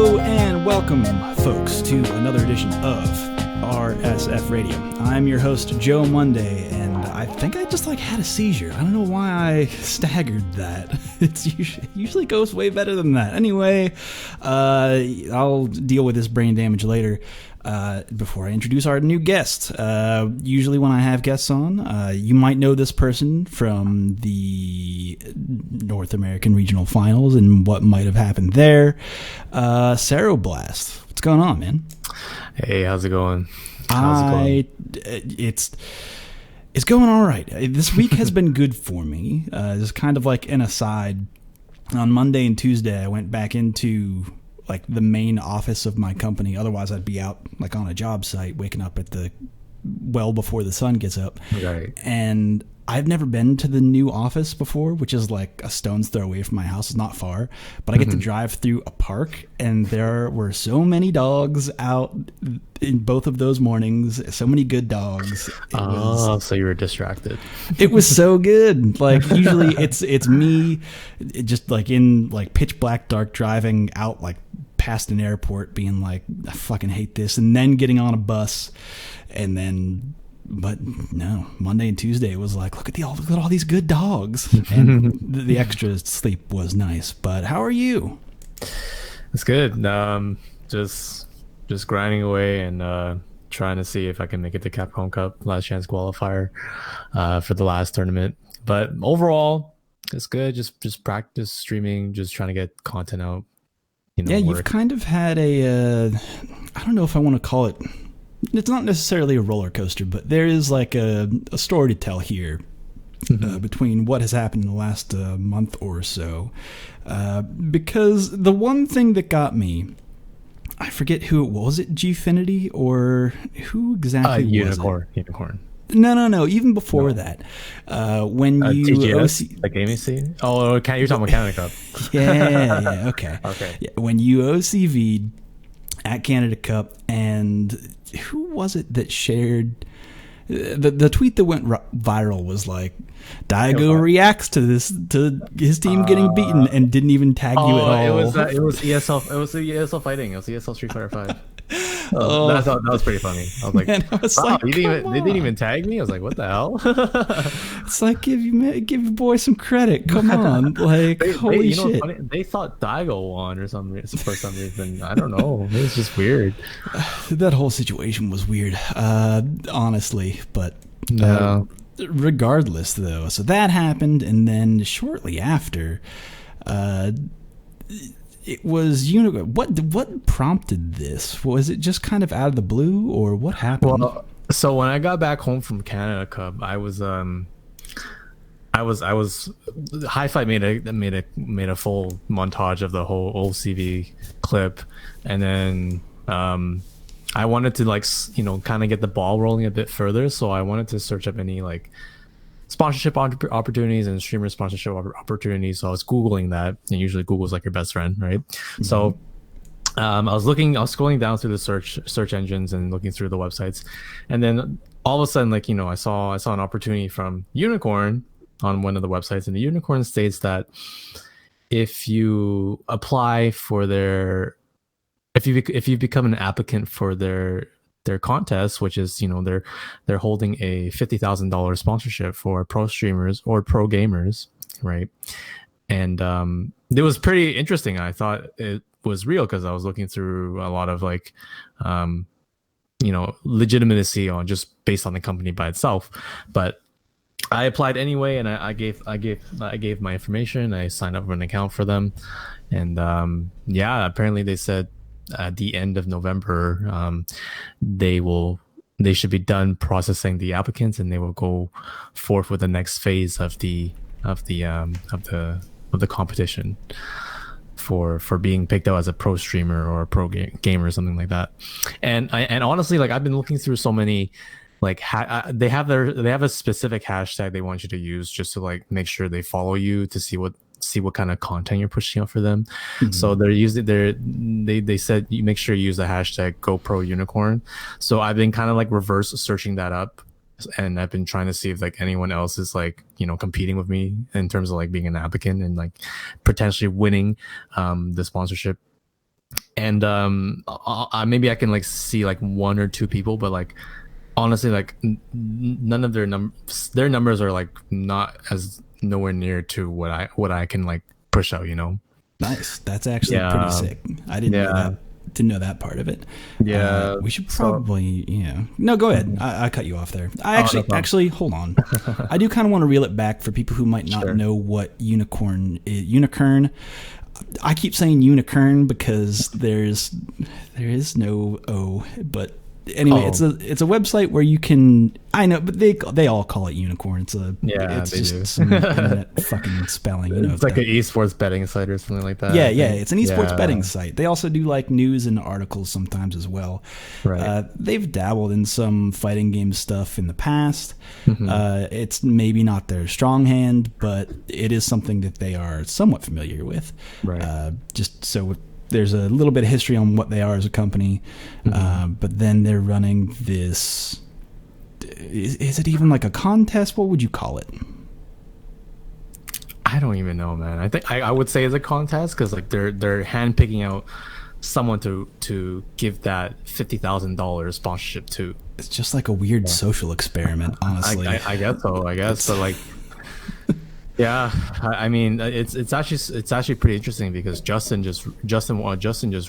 Hello and welcome, folks, to another edition of RSF Radio. I'm your host, Joe Monday, and I think I just had a seizure. I don't know why I staggered that. It usually goes way better than that. Anyway, I'll deal with this brain damage later. Before I introduce our new guest. Usually when I have guests on, you might know this person from the North American Regional Finals and what might have happened there. CeroBlast. What's going on, man? Hey, how's it going? It's going all right. This week has been good for me. Just kind of like an aside. On Monday and Tuesday, I went back into the main office of my company. Otherwise I'd be out on a job site, waking up at well before the sun gets up. Right. And I've never been to the new office before, which is a stone's throw away from my house. It's not far, but I get to drive through a park, and there were so many dogs out in both of those mornings. So many good dogs. So you were distracted. It was so good. Usually it's me just in pitch black dark driving out past an airport being I fucking hate this, and then getting on a bus, and then but no, Monday and Tuesday it was look at all these good dogs, and the extra sleep was nice. But how are you? It's good. Just grinding away and trying to see if I can make it to Capcom Cup last chance qualifier for the last tournament. But overall, it's good. Just practice streaming, just trying to get content out. You've kind of had I don't know if I want to call it. It's not necessarily a roller coaster, but there is a story to tell here between what has happened in the last month or so. Because the one thing that got me, I forget who it was. Was it Gfinity or who exactly was it? Unicorn. No. Even before that, when you TGS, AMC. Oh, you're talking about Canada Cup. Yeah. Okay. Okay. Yeah, when you OCV'd at Canada Cup, and who was it that shared the tweet that went viral was Daigo reacts to his team getting beaten and didn't even tag you at all. It was ESL. It was the ESL fighting. It was ESL Street Fighter 5. That was pretty funny. I was wow, they didn't even tag me. I was like, what the hell? It's give your boy some credit. Come on, holy shit. Funny, they thought Daigo won or for some reason. I don't know. It was just weird. That whole situation was weird, honestly. But regardless, though, so that happened, and then shortly after, it was Unicorn. What prompted this? Was it just kind of out of the blue, or what happened? Well, so when I got back home from Canada Cup, I was Hi-Fi made a full montage of the whole OCV clip, and then I wanted to kind of get the ball rolling a bit further, so I wanted to search up any sponsorship opportunities and streamer sponsorship opportunities. So I was Googling that, and usually Google's your best friend, right? Mm-hmm. So I was scrolling down through the search engines and looking through the websites, and then all of a sudden, I saw an opportunity from Unicorn on one of the websites, and the Unicorn states that if you apply for if you become an applicant for their contest, which is they're holding a $50,000 sponsorship for pro streamers or pro gamers, right? And it was pretty interesting. I thought it was real because I was looking through a lot of legitimacy on just based on the company by itself. But I applied anyway, and I gave my information. I signed up for an account for them, and apparently they said at the end of November, they should be done processing the applicants, and they will go forth with the next phase of the competition for being picked out as a pro streamer or a pro gamer or something like that. And honestly, I've been looking through so many. They have a specific hashtag they want you to use just to make sure they follow you to see what kind of content you're pushing out for them. Mm-hmm. So they said you make sure you use the hashtag GoProUnicorn. So I've been kind of reverse searching that up, and I've been trying to see if anyone else is competing with me in terms of being an applicant and potentially winning the sponsorship and maybe I can like see like one or two people, but like honestly, like none of their numbers are like not as nowhere near to what I can like push out, you know. Nice. That's actually pretty sick. I didn't know that. Didn't know that part of it. Yeah, we should probably. No, go ahead. I cut you off there. Actually, hold on. I do kind of want to reel it back for people who might not know what unicorn is. Unicorn. I keep saying unicorn because there is no O, but anyway, it's a website where you can. I know, but they all call it unicorn. It's just some internet fucking spelling. You know, it's like an esports betting site or something like that. Yeah, it's an esports betting site. They also do like news and articles sometimes as well. Right. They've dabbled in some fighting game stuff in the past. It's maybe not their strong hand, but it is something that they are somewhat familiar with. Right. Just so. There's a little bit of history on what they are as a company, but then they're running this. Is it even like a contest? What would you call it? I don't even know, man. I think I would say it's a contest because like they're handpicking out someone to give that $50,000 sponsorship to. It's just like a weird social experiment, honestly. I guess so. I guess, but like. Yeah, I mean it's actually pretty interesting because Justin just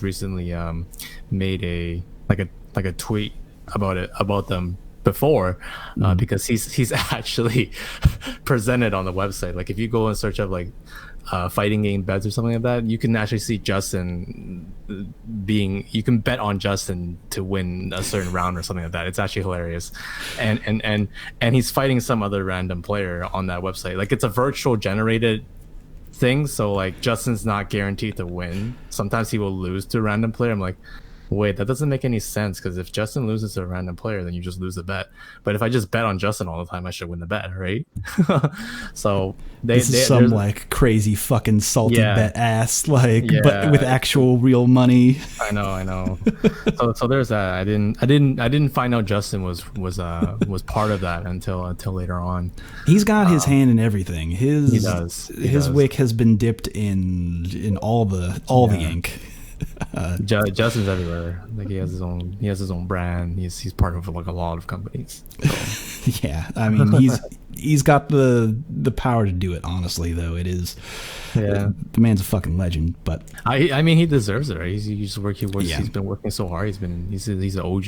recently made a tweet about them before because he's actually presented on the website. Like if you go and search up like fighting game bets or something like that, you can actually see Justin you can bet on Justin to win a certain round or something like that. It's actually hilarious. And he's fighting some other random player on that website. Like it's a virtual generated thing, so like Justin's not guaranteed to win. Sometimes he will lose to a random player. I'm like, wait, that doesn't make any sense because if Justin loses to a random player, then you just lose the bet. But if I just bet on Justin all the time, I should win the bet, right? So this is some like crazy fucking salted bet ass, like, but with actual real money. I know. So there's that. I didn't find out Justin was part of that until later on. He's got his hand in everything. He does. His wick has been dipped in all the ink. Justin's everywhere. Like he has his own brand. He's part of like a lot of companies. So. Yeah, I mean he's got the power to do it. Honestly, though, it is. Yeah, the man's a fucking legend. But I mean he deserves it, right? He's been working so hard. He's an OG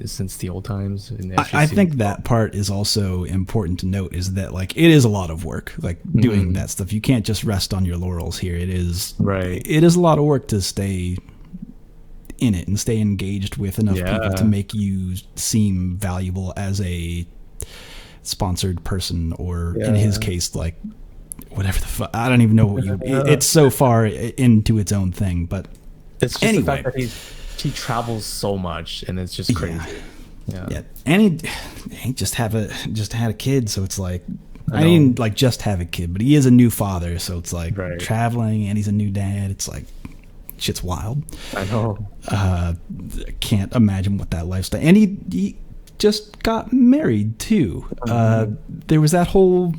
since the old times. I think that part is also important to note is that like it is a lot of work. Like doing that stuff, you can't just rest on your laurels here. It is right. It is a lot of work to stay in it and stay engaged with enough people to make you seem valuable as a sponsored person, or in his case, like whatever the fuck. I don't even know what it's so far into its own thing, but it's just the fact that he travels so much and it's just crazy. Yeah. And he just had a kid, so it's like I didn't like just have a kid, but he is a new father, so it's like traveling and he's a new dad. It's like shit's wild. I know. Can't imagine what that lifestyle. And he just got married too. There was that whole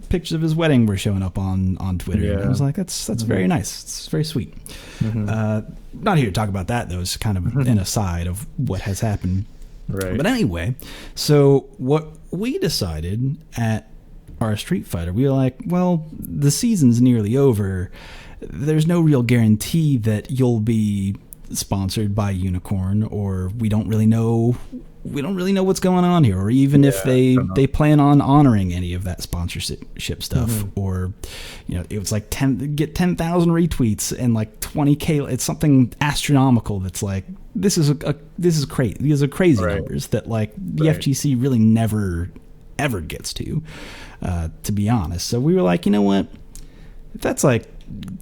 pictures of his wedding were showing up on Twitter. Yeah. And I was like, that's very nice. It's very sweet. Not here to talk about that though. It's kind of an aside of what has happened. Right. But anyway, so what we decided at our Street Fighter, we were like, well, the season's nearly over. There's no real guarantee that you'll be sponsored by Unicorn, or we don't really know what's going on here, or even if they plan on honoring any of that sponsorship stuff, or it was like 10,000 retweets and like 20K. It's something astronomical. That's like this is crazy. These are crazy numbers that like the FGC really never ever gets to be honest. So we were like, you know what? If that's like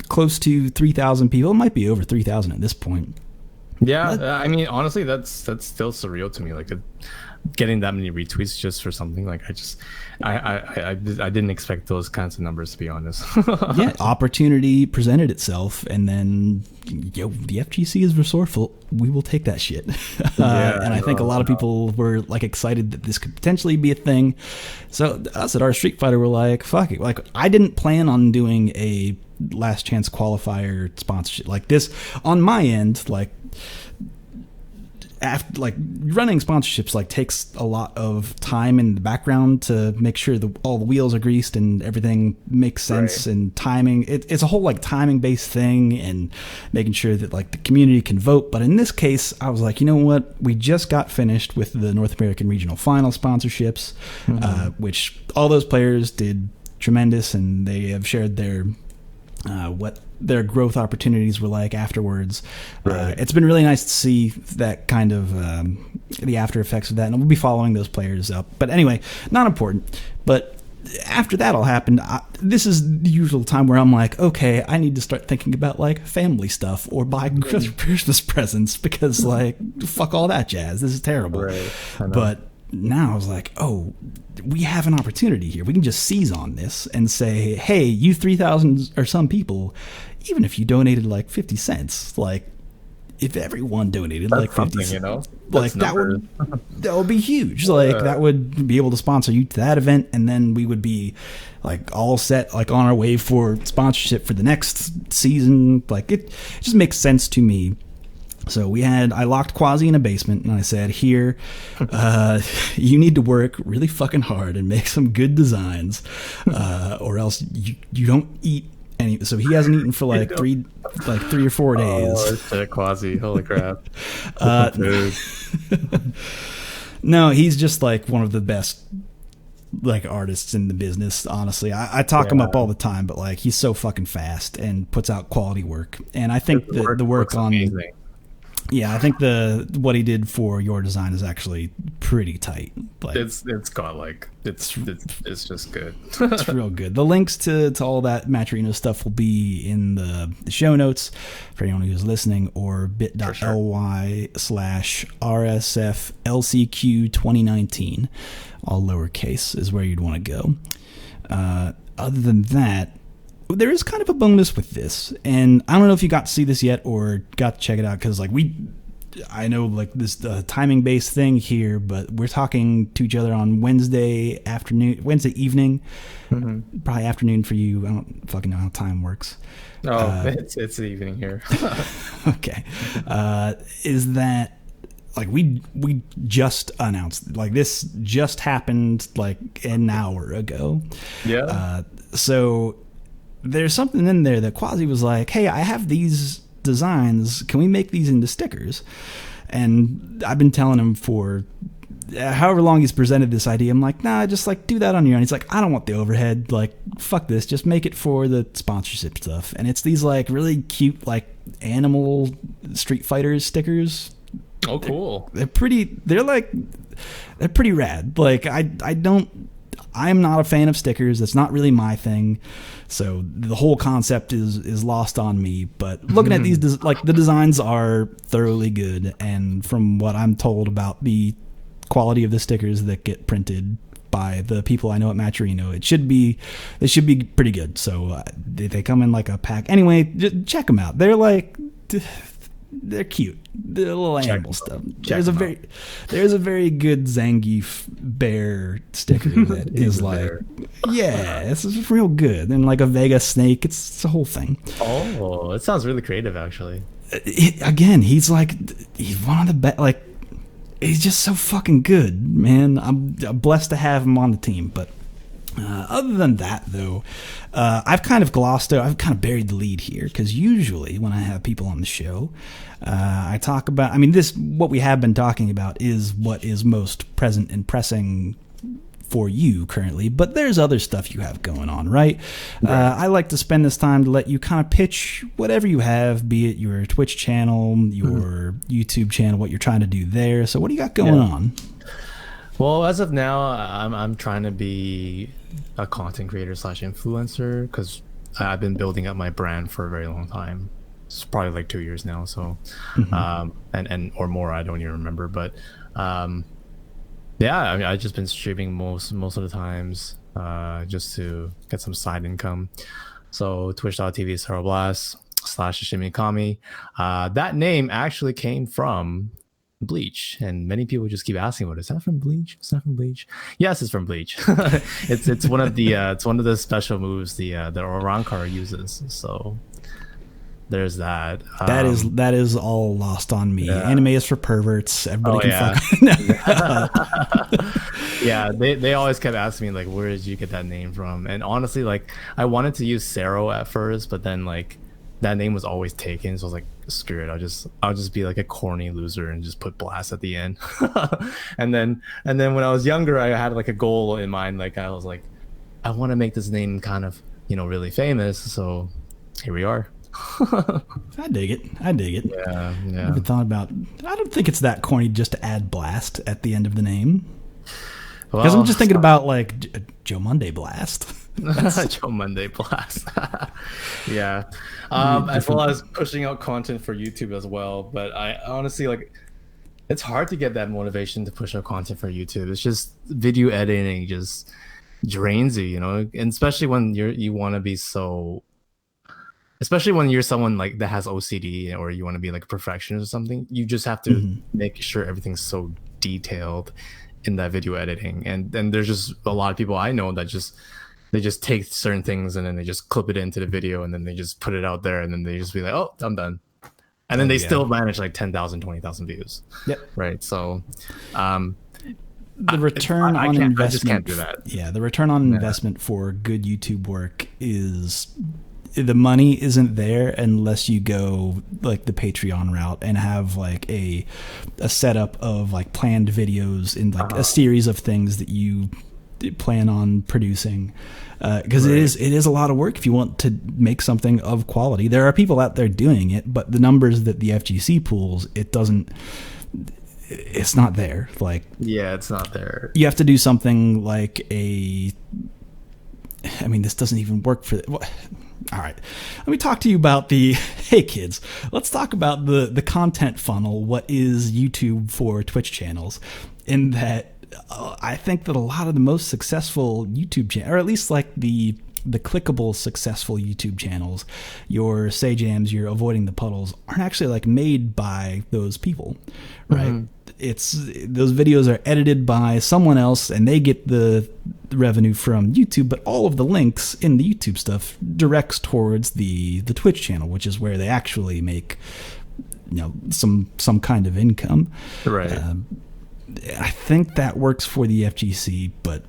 close to 3,000 people, it might be over 3,000 at this point. Yeah, I mean, honestly, that's still surreal to me. Like getting that many retweets just for something like I didn't expect those kinds of numbers, to be honest. Yeah, opportunity presented itself, and then the FGC is resourceful. We will take that shit. And I think a lot of people were like excited that this could potentially be a thing. So us at our Street Fighter were like, fuck it. Like, I didn't plan on doing a last chance qualifier sponsorship like this on my end. Like, after, like, running sponsorships like takes a lot of time in the background to make sure all the wheels are greased and everything makes sense, right? And timing, it's a whole like timing based thing, and making sure that like the community can vote. But in this case, I was like, you know what, we just got finished with the North American Regional Final sponsorships, which all those players did tremendous, and they have shared their what their growth opportunities were like afterwards. Right. It's been really nice to see that kind of the after effects of that, and we'll be following those players up. But anyway, not important. But after that all happened, this is the usual time where I'm like, okay, I need to start thinking about like family stuff or buying Christmas presents, because like fuck all that jazz. This is terrible. Right. But now I was like, oh, we have an opportunity here. We can just seize on this and say, hey, you 3,000 or some people, even if you donated like 50 cents, like if everyone donated like 50 cents, like that would be huge. Like that would be able to sponsor you to that event, and then we would be like all set, like on our way for sponsorship for the next season. Like it just makes sense to me. So I locked Quasi in a basement, and I said, here, you need to work really fucking hard and make some good designs, or else you don't eat any. So he hasn't eaten for like three or 4 days. Oh, shit, Quasi, holy crap. No, he's just like one of the best like artists in the business, honestly. I talk him up all the time, but like he's so fucking fast and puts out quality work. And I think the work on amazing. Yeah, I think what he did for your design is actually pretty tight. Like, it's got like it's just good. It's real good. The links to all that Matcherino stuff will be in the show notes for anyone who's listening, or bit.ly/RSFLCQ2019, all lowercase, is where you'd want to go. Other than that, there is kind of a bonus with this, and I don't know if you got to see this yet or got to check it out, because like I know like this timing based thing here, but we're talking to each other on Wednesday evening, probably afternoon for you. I don't fucking know how time works. Oh, it's the evening here. Okay, is that like we just announced, like this just happened like an hour ago. Yeah. So there's something in there that Quasi was like, hey, I have these designs. Can we make these into stickers? And I've been telling him for however long he's presented this idea. I'm like, nah, just like do that on your own. He's like, I don't want the overhead. Like, fuck this. Just make it for the sponsorship stuff. And it's these like really cute, like animal Street Fighters stickers. Oh, cool. They're pretty rad. Like I'm not a fan of stickers. That's not really my thing. So the whole concept is lost on me. But looking at these, like the designs are thoroughly good, and from what I'm told about the quality of the stickers that get printed by the people I know at Matcherino, they should be pretty good. So they come in like a pack. Anyway, just check them out. They're cute. The little animal stuff. There's a very good Zangief bear sticker that is like, yeah, this is real good. And like a Vega snake, it's a whole thing. Oh, it sounds really creative, actually. Again, he's one of the best. Like, he's just so fucking good, man. I'm blessed to have him on the team. But other than that, though, I've kind of buried the lead here, because usually when I have people on the show, I talk about, what we have been talking about is what is most present and pressing for you currently, but there's other stuff you have going on, right? I like to spend this time to let you kind of pitch whatever you have, be it your Twitch channel, your YouTube channel, what you're trying to do there. So what do you got going on? Well, as of now, I'm trying to be a content creator / influencer, because I've been building up my brand for a very long time. it's probably like 2 years now. So, and or more, I don't even remember. But yeah, I mean, I've just been streaming most of the times, just to get some side income. So twitch.tv CeroBlast /Shimikami. That name actually came from Bleach, and many people just keep asking, "What is that from Bleach? Is that from Bleach?" Yes, it's from Bleach. it's one of the special moves the Orankar uses. So there's that. That is all lost on me. Yeah. Anime is for perverts. Everybody can fuck. Yeah, they always kept asking me like, where did you get that name from? And honestly, like, I wanted to use Cero at first, but then like that name was always taken, so I was like, screw it, I'll just be like a corny loser and just put Blast at the end. and then when I was younger, I had like a goal in mind. Like, I was like, I want to make this name kind of, really famous. So here we are. I dig it. Yeah. I never thought about, I don't think it's that corny just to add Blast at the end of the name. Because I'm just thinking about like Joe Monday Blast. Joe Monday Blast. Yeah. As well as pushing out content for YouTube as well. But I honestly, like, it's hard to get that motivation to push out content for YouTube. It's just video editing just drains you, and especially when you want to be so, especially when you're someone like that has OCD, or you want to be like a perfectionist or something, you just have to make sure everything's so detailed in that video editing. And there's just a lot of people I know that they just take certain things and then they just clip it into the video and then they just put it out there and then they just be like, oh, I'm done. And then they still manage like 10,000, 20,000 views. Yep. Right. So, the return on investment, I just can't do that. Yeah. The return on investment for good YouTube work is, the money isn't there unless you go like the Patreon route and have like a setup of like planned videos in like a series of things that you plan on producing, because it is a lot of work if you want to make something of quality. There are people out there doing it, but the numbers that the FGC pulls, it's not there. Like, yeah, it's not there. You have to do something like this doesn't even work for all right, let me talk to you about hey kids, let's talk about the content funnel. What is YouTube for Twitch channels? In that, I think that a lot of the most successful YouTube channels, or at least like the clickable successful YouTube channels, your Sajams, your Avoiding the Puddles, aren't actually like made by those people, right? It's, those videos are edited by someone else and they get the revenue from YouTube, but all of the links in the YouTube stuff directs towards the Twitch channel, which is where they actually make some kind of income. Right. I think that works for the FGC, but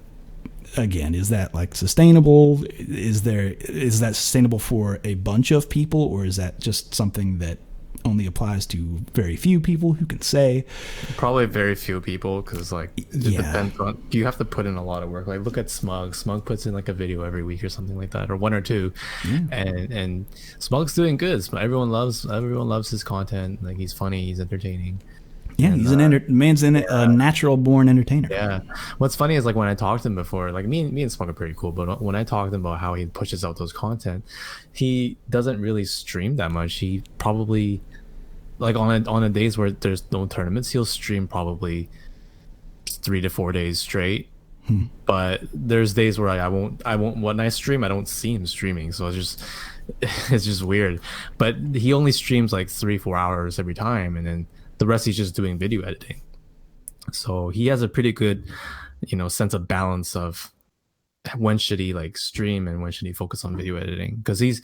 again, is that like sustainable? Is that sustainable for a bunch of people, or is that just something that only applies to very few people who can say? Probably very few people, because like it depends on, you have to put in a lot of work. Like, look at Smug puts in like a video every week or something like that, or one or two. And Smug's doing good. Everyone loves his content. Like, he's funny, he's entertaining. Yeah, he's a natural born entertainer. Yeah. What's funny is, like, when I talked to him before, like, me and Smug are pretty cool, but when I talked to him about how he pushes out those content, he doesn't really stream that much. He probably, like, on the days where there's no tournaments, he'll stream probably 3 to 4 days straight. But there's days where I won't when I stream, I don't see him streaming, so it's just weird. But he only streams like 3-4 hours every time, and then the rest he's just doing video editing. So he has a pretty good, sense of balance of when should he like stream and when should he focus on video editing. Because he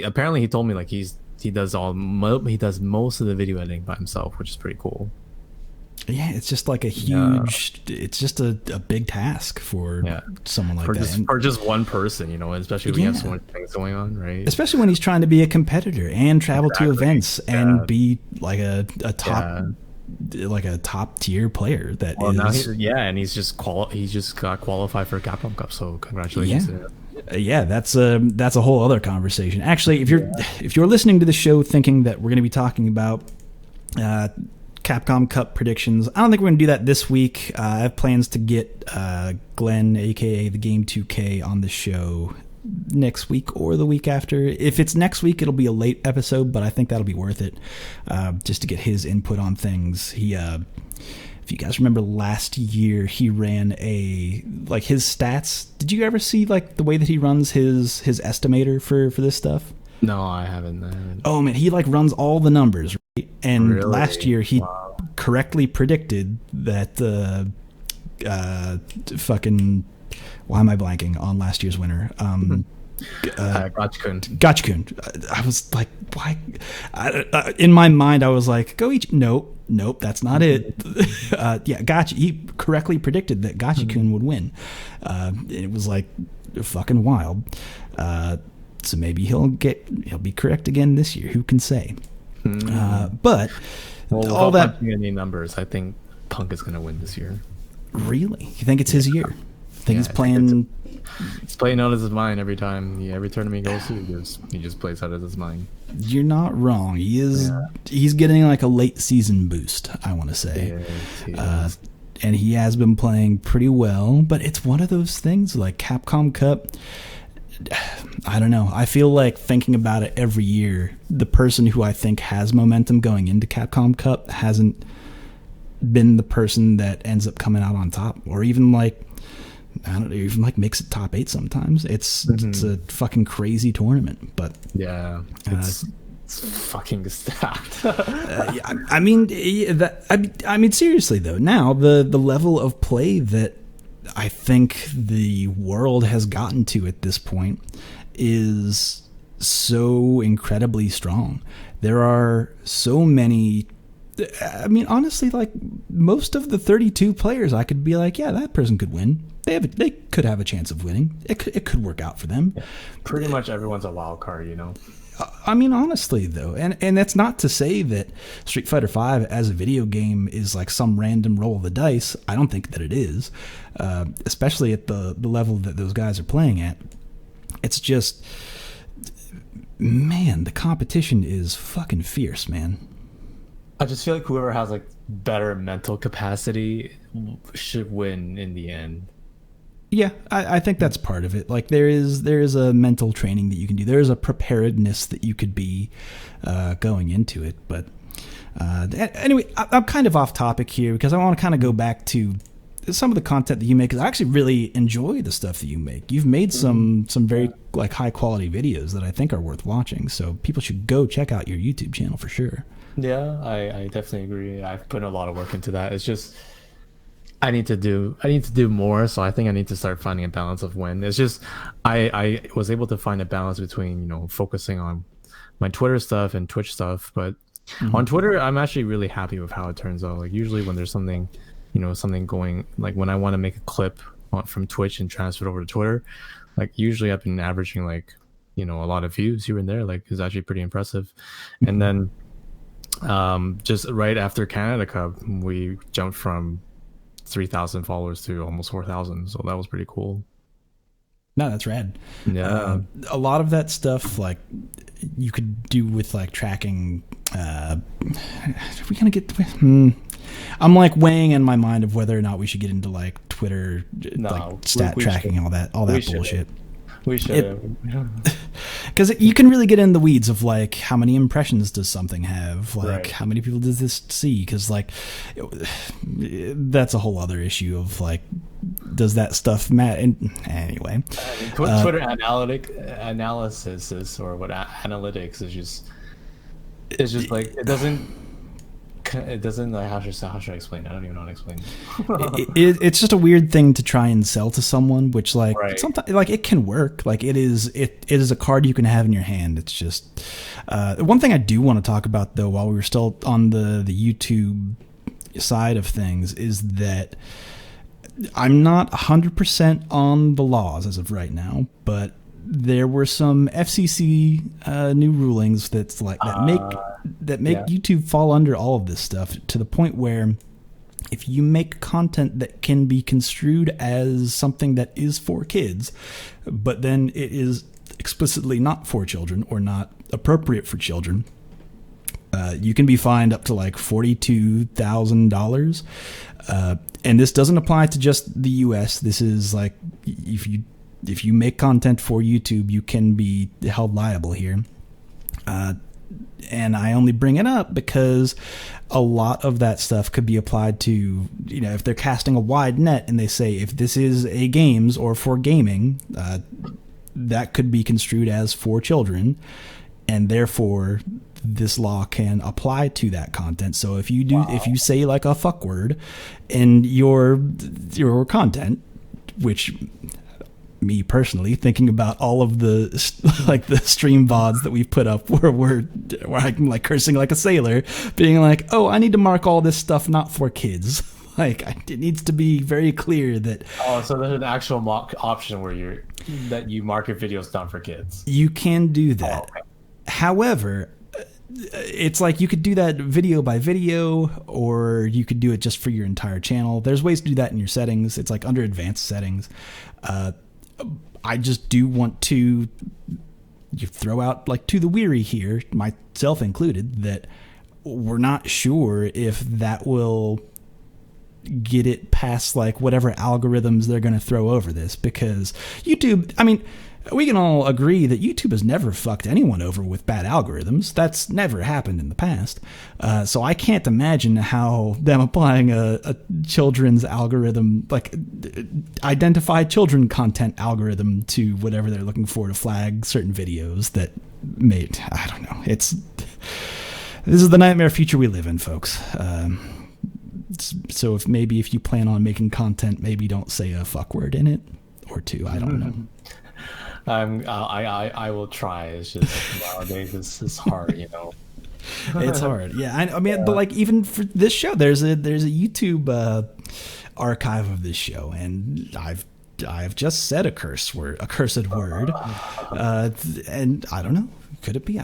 apparently, he told me like he does most of the video editing by himself, which is pretty cool. Yeah, it's just like a huge, it's just a big task for someone like that. For just one person, especially when you have so many things going on, right? Especially when he's trying to be a competitor and travel to events and be like a top, like a top tier player. Now he's just got qualified for Capcom Cup, so congratulations to him. Yeah, that's a whole other conversation. Actually, if you're listening to the show thinking that we're going to be talking about Capcom Cup predictions, I don't think we're going to do that this week. I have plans to get Glenn, aka the Game 2K, on the show next week or the week after. If it's next week, it'll be a late episode, but I think that'll be worth it, just to get his input on things. He, if you guys remember last year, he ran his stats. Did you ever see like the way that he runs his estimator for this stuff? No, I haven't. Oh man, he like runs all the numbers, right? And Really? last year he correctly predicted that fucking, why am I blanking on last year's winner? Gotcha-kun. I was like, why? In my mind, I was like, Goichi. Nope, that's not it. Yeah, Gotcha. He correctly predicted that Gotcha-kun would win. It was like fucking wild. So maybe he'll be correct again this year. Who can say? But all that. Any numbers? I think Punk is going to win this year. Really? You think it's his year? He's playing. He's playing out of his mind every time. Every tournament he goes to, he just plays out of his mind. You're not wrong. He is. Yeah. He's getting like a late season boost, I want to say. Yes, and he has been playing pretty well. But it's one of those things like Capcom Cup. I don't know. I feel like thinking about it every year, the person who I think has momentum going into Capcom Cup hasn't been the person that ends up coming out on top, or even like, I don't know, even like makes it top 8 sometimes. It's a fucking crazy tournament, but yeah, it's fucking stacked. I mean, seriously though, now the level of play that I think the world has gotten to at this point is so incredibly strong. There are so many. I mean, honestly, like most of the 32 players, I could be like, yeah, that person could win. They could have a chance of winning. It could work out for them. Yeah. Pretty much everyone's a wild card, you know. I mean, honestly, though, and that's not to say that Street Fighter V as a video game is like some random roll of the dice. I don't think that it is, especially at the level that those guys are playing at. It's just, man, the competition is fucking fierce, man. I just feel like whoever has like better mental capacity should win in the end. Yeah, I think that's part of it. Like there is a mental training that you can do. There is a preparedness that you could be going into it. But anyway, I'm kind of off topic here because I want to kind of go back to some of the content that you make, because I actually really enjoy the stuff that you make. You've made some very like high quality videos that I think are worth watching. So people should go check out your YouTube channel for sure. Yeah, I definitely agree. I've put a lot of work into that. It's just I need to do more, so I think I need to start finding a balance of when. It's just I was able to find a balance between, you know, focusing on my Twitter stuff and Twitch stuff, but on Twitter I'm actually really happy with how it turns out. Like usually when there's something, you know, something going, like when I want to make a clip from Twitch and transfer it over to Twitter, like usually I've been averaging like, you know, a lot of views here and there. Like it's actually pretty impressive. And then just right after Canada Cup, we jumped from 3,000 followers to almost 4,000, so that was pretty cool. No, that's rad. Yeah, a lot of that stuff like you could do with like tracking. Are we gonna get? I'm like weighing in my mind of whether or not we should get into like Twitter, like stat tracking, all that bullshit. We should, because you can really get in the weeds of like how many impressions does something have, like how many people does this see? Because like that's a whole other issue of like, does that stuff matter? Anyway, Twitter analysis or what analytics is just, it's just like it doesn't like, how should I explain it? I don't even know how to explain it. It's just a weird thing to try and sell to someone, which like sometimes like it can work. Like it is a card you can have in your hand. It's just one thing I do want to talk about though, while we were still on the YouTube side of things, is that I'm not 100% on the laws as of right now, but there were some FCC new rulings that make YouTube fall under all of this stuff, to the point where if you make content that can be construed as something that is for kids, but then it is explicitly not for children or not appropriate for children, you can be fined up to like $42,000. And this doesn't apply to just the US. This is like if you if you make content for YouTube, you can be held liable here. And I only bring it up because a lot of that stuff could be applied to, if they're casting a wide net and they say, if this is a games or for gaming, that could be construed as for children, and therefore this law can apply to that content. So if you say like a fuck word in your content, which me personally, thinking about all of the like the stream VODs that we've put up where I'm like cursing like a sailor, being like, oh, I need to mark all this stuff not for kids. Like, it needs to be very clear that. Oh, so there's an actual option where you mark your videos not for kids. You can do that. Oh, okay. However, it's like you could do that video by video, or you could do it just for your entire channel. There's ways to do that in your settings. It's like under advanced settings. I just do want to throw out, like, to the weary here, myself included, that we're not sure if that will get it past like whatever algorithms they're going to throw over this, because YouTube, I mean, we can all agree that YouTube has never fucked anyone over with bad algorithms. That's never happened in the past. So I can't imagine how them applying a children's algorithm, like identify children content algorithm, to whatever they're looking for to flag certain videos that made, I don't know. This is the nightmare future we live in, folks. So if you plan on making content, maybe don't say a fuck word in it or two. I don't know. I will try. It's just nowadays it's hard, It's hard. Yeah, I mean, but like even for this show, there's a YouTube archive of this show, and I've just said a cursed word, and I don't know. Could it be?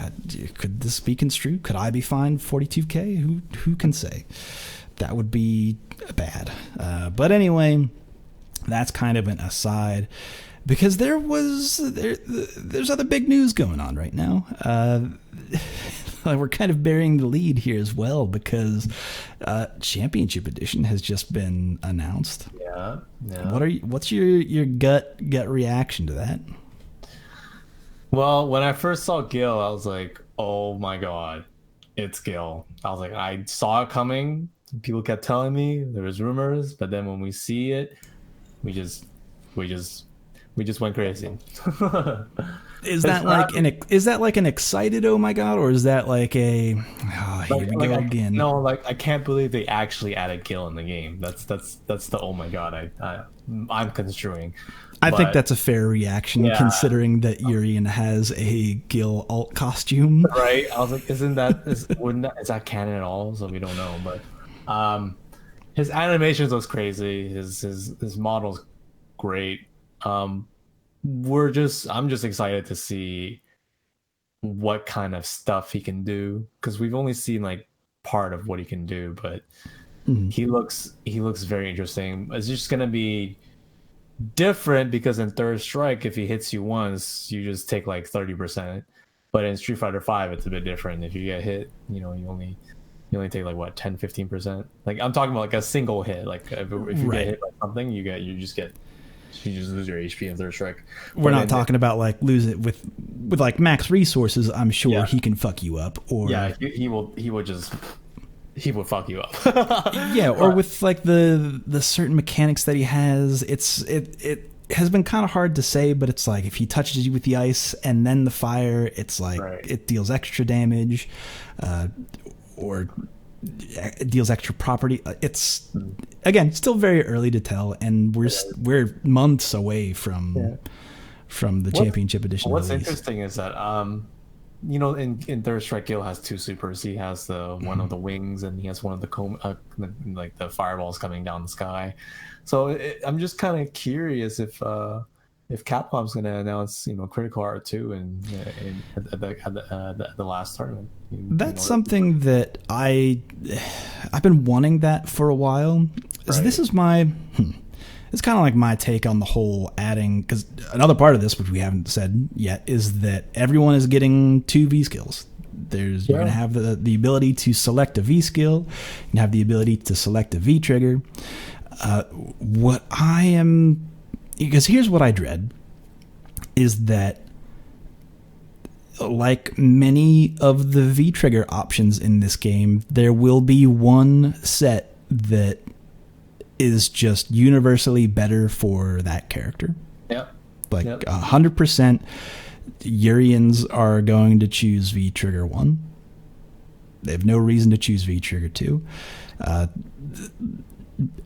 Could this be construed? Could I be fined $42K? Who can say? That would be bad. But anyway, that's kind of an aside. Because there's other big news going on right now. We're kind of burying the lead here as well, because Championship Edition has just been announced. Yeah. What's your gut reaction to that? Well, when I first saw Gil, I was like, oh my god, it's Gil. I was like, I saw it coming. People kept telling me there was rumors, but then when we see it, we just went crazy. Is that like an excited oh my god, or is that like a here we go again? No, like I can't believe they actually added Gil in the game. That's the oh my god I'm construing. I think that's a fair reaction, considering that Urian has a Gil alt costume. Right. I was like, is that canon at all? So we don't know, but his animations looks crazy. His model's great. I'm just excited to see what kind of stuff he can do, because we've only seen like part of what he can do, but he looks very interesting. It's just gonna be different because in Third Strike, if he hits you once, you just take like 30%, but in Street Fighter 5 it's a bit different. If you get hit, you only take like what, 10-15%. Like I'm talking about like a single hit. Like if you get hit by something, you just lose your HP in Third Strike. We're not talking about like lose it with like max resources. I'm sure he can fuck you up, or he would fuck you up. Or with like the certain mechanics that he has, it has been kind of hard to say, but it's like if he touches you with the ice and then the fire, it's like it deals extra damage, or it deals extra property. It's again still very early to tell, and we're months away from the Championship Edition. What's release. Interesting is that in Third Strike, Gil has two supers. He has the one of the wings, and he has one of the like the fireballs coming down the sky. So I'm just kind of curious if Capcom's going to announce Critical Art 2 at the last tournament. That's something that I've been wanting that for a while. Right. This is it's kind of like my take on the whole adding, because another part of this, which we haven't said yet, is that everyone is getting 2 V skills. You're going to have the ability to select a V skill, you have the ability to select a V trigger. Because here's what I dread. is that, like many of the V-trigger options in this game, there will be one set that is just universally better for that character. Yep. Like 100%, Urians are going to choose V-trigger 1. They have no reason to choose V-trigger 2.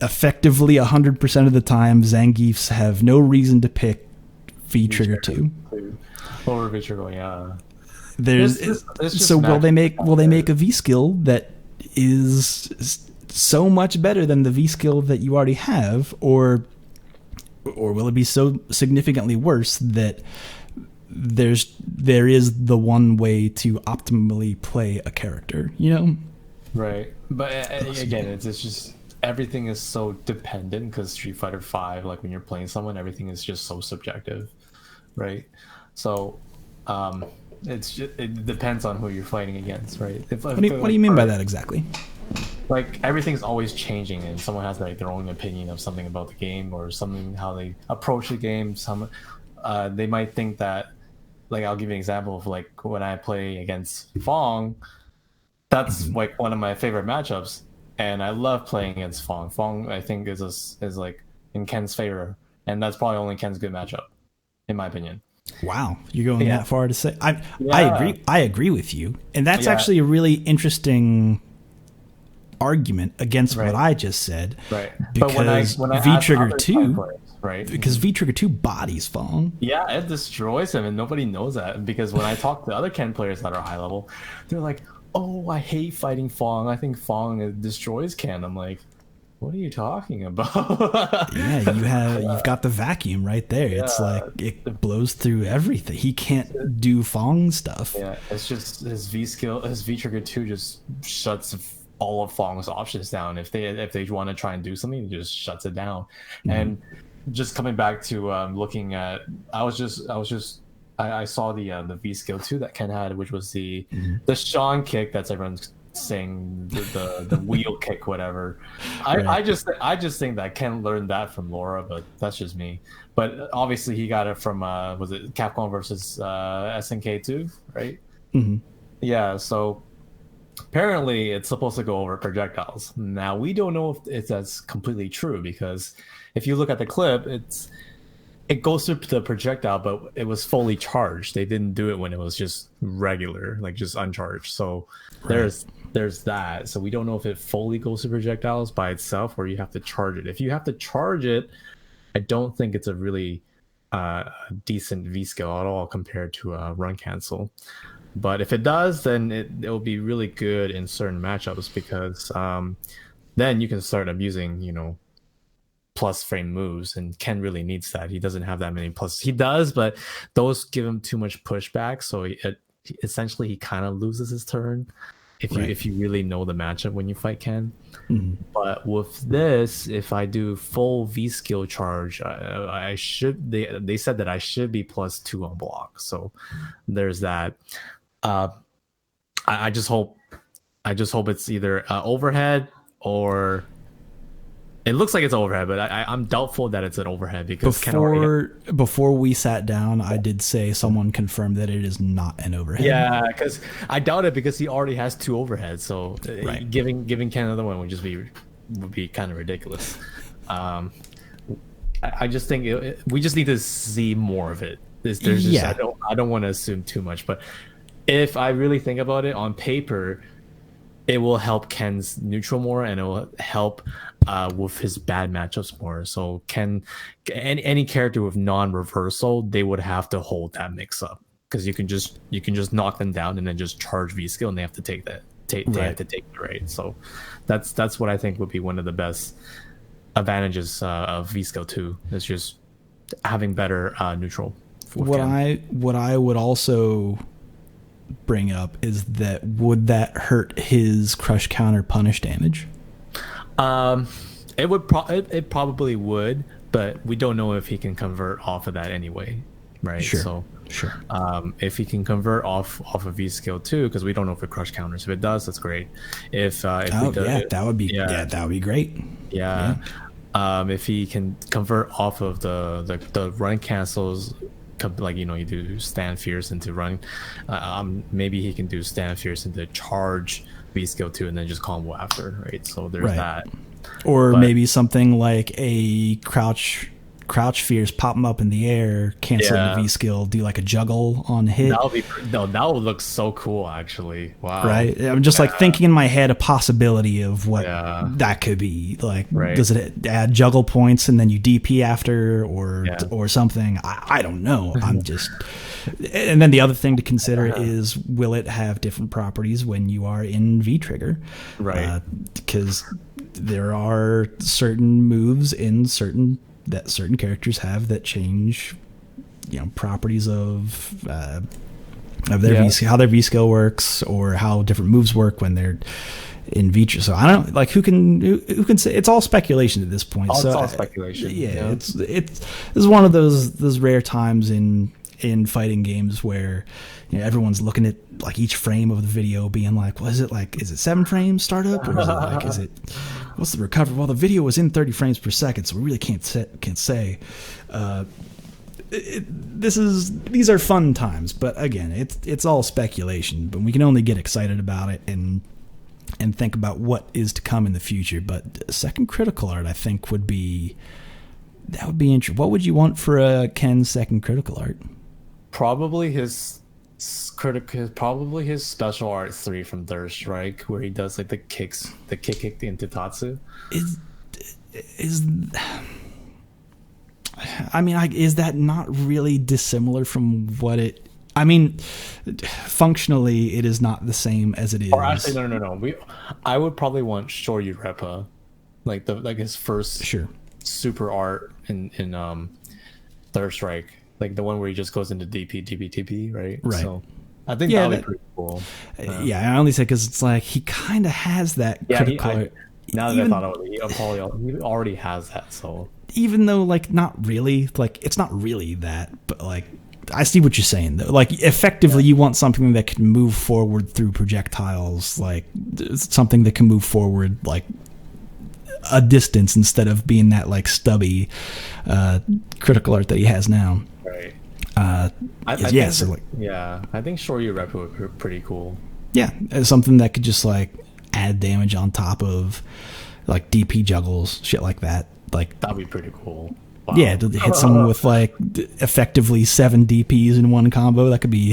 Effectively 100% of the time, Zangiefs have no reason to pick V-trigger 2. Over V-trigger, yeah. Will they make a V skill that is so much better than the V skill that you already have, or will it be so significantly worse that there is the one way to optimally play a character, you know? Right. But again, it's just everything is so dependent, because Street Fighter V, like when you're playing someone, everything is just so subjective, right? So it depends on who you're fighting against, right? What do you mean by that exactly? Like everything's always changing, and someone has like their own opinion of something about the game or something, how they approach the game. Some they might think that, like, I'll give you an example of like when I play against Fong, that's like one of my favorite matchups, and I love playing against Fong. Fong, I think, is like in Ken's favor, and that's probably only Ken's good matchup, in my opinion. Wow, you're going that far to say? I agree with you, and that's actually a really interesting argument against what I just said. Right. Because when I V-trigger 2, players, right? Because V-trigger 2 bodies Fong. Yeah, it destroys him, and nobody knows that, because when I talk to other Ken players that are high level, they're like, "Oh, I hate fighting Fong. I think Fong destroys Ken." I'm like, what are you talking about? Yeah, you've got the vacuum right there. Yeah. It's like it blows through everything. He can't do Fong stuff. Yeah, it's just his V-trigger 2 just shuts all of Fong's options down. If they want to try and do something, it just shuts it down. Mm-hmm. And just coming back to looking at, I saw the V skill 2 that Ken had, which was the Sean kick that's everyone's saying, the wheel kick, whatever. I just think that Ken learned that from Laura, but that's just me. But obviously he got it from was it Capcom versus SNK 2, right? Mm-hmm. Yeah, so apparently it's supposed to go over projectiles. Now we don't know if that's completely true, because if you look at the clip, it goes through the projectile, but it was fully charged. They didn't do it when it was just regular, like just uncharged. So there's that. So we don't know if it fully goes to projectiles by itself, or you have to charge it. If you have to charge it, I don't think it's a really decent V skill at all compared to run cancel. But if it does, then it will be really good in certain matchups, because then you can start abusing, plus frame moves, and Ken really needs that. He doesn't have that many plus. He does, but those give him too much pushback, so essentially he kind of loses his turn if you really know the matchup when you fight Ken. Mm-hmm. But with this, if I do full V skill charge, I should. They said that I should be +2 on block, so there's that. I just hope it's either overhead, or it looks like it's overhead, but I'm doubtful that it's an overhead, because before we sat down, I did say someone confirmed that it is not an overhead. Yeah, because I doubt it, because he already has 2 overheads, so giving Ken another one would be kind of ridiculous. I just think we just need to see more of it. I don't want to assume too much, but if I really think about it, on paper, it will help Ken's neutral more, and it will help with his bad matchups more. So any character with non-reversal, they would have to hold that mix up, because you can just knock them down and then just charge V skill, and they have to take that. They have to take it, right? So that's what I think would be one of the best advantages of V skill 2, is just having better neutral. What I would also bring up is that, would that hurt his crush counter punish damage? It probably would, but we don't know if he can convert off of that anyway, right? Sure. If he can convert off of V skill 2, because we don't know if it crush counters. If it does, that's great. That would be great. Yeah. If he can convert off of the run cancels like, you do stand fierce into run. Maybe he can do stand fierce into charge V skill 2 and then just combo after, right? So there's that. Or maybe something like a crouch fierce, pop them up in the air, cancel the V skill, do like a juggle on hit. That would look so cool, actually. Wow. Right? I'm just like thinking in my head a possibility of what that could be. Like, does it add juggle points and then you DP after or something? I don't know. I'm just... And then the other thing to consider is, will it have different properties when you are in V-Trigger? Right. Because there are certain moves that certain characters have that change, properties of their how their V skill works, or how different moves work when they're in V-Trigger. So I don't who can say. It's all speculation at this point. It's all speculation. It's this is one of those rare times in fighting games where everyone's looking at like each frame of the video being like, well, is it 7 frames startup, or is it what's the recovery? Well, the video was in 30 frames per second, so we really can't say. These are fun times, but again, it's all speculation, but we can only get excited about it and think about what is to come in the future. But second critical art, I think, would be interesting. What would you want for Ken's second critical art? Probably his special art 3 from Third Strike, where he does like the kick into Tatsu. Is that not really dissimilar from what it? I mean, functionally, it is not the same as it is. Or actually, no. I would probably want Shoryu Reppa, like his first super art in Third Strike, like the one where he just goes into DP, right? Right. So I think that would be pretty cool. I only say because it's like he kind of has that critical art. Now that I thought of it, he already has that. So even though not really, it's not really that, but I see what you're saying though. Effectively, you want something that can move forward through projectiles, something that can move forward a distance instead of being that stubby critical art that he has now. Right. I think Shoryu Reppa would be pretty cool. Yeah, something that could just add damage on top of DP juggles, shit like that. That'd be pretty cool. Wow. Yeah, to hit someone with effectively 7 DPs in one combo. That could be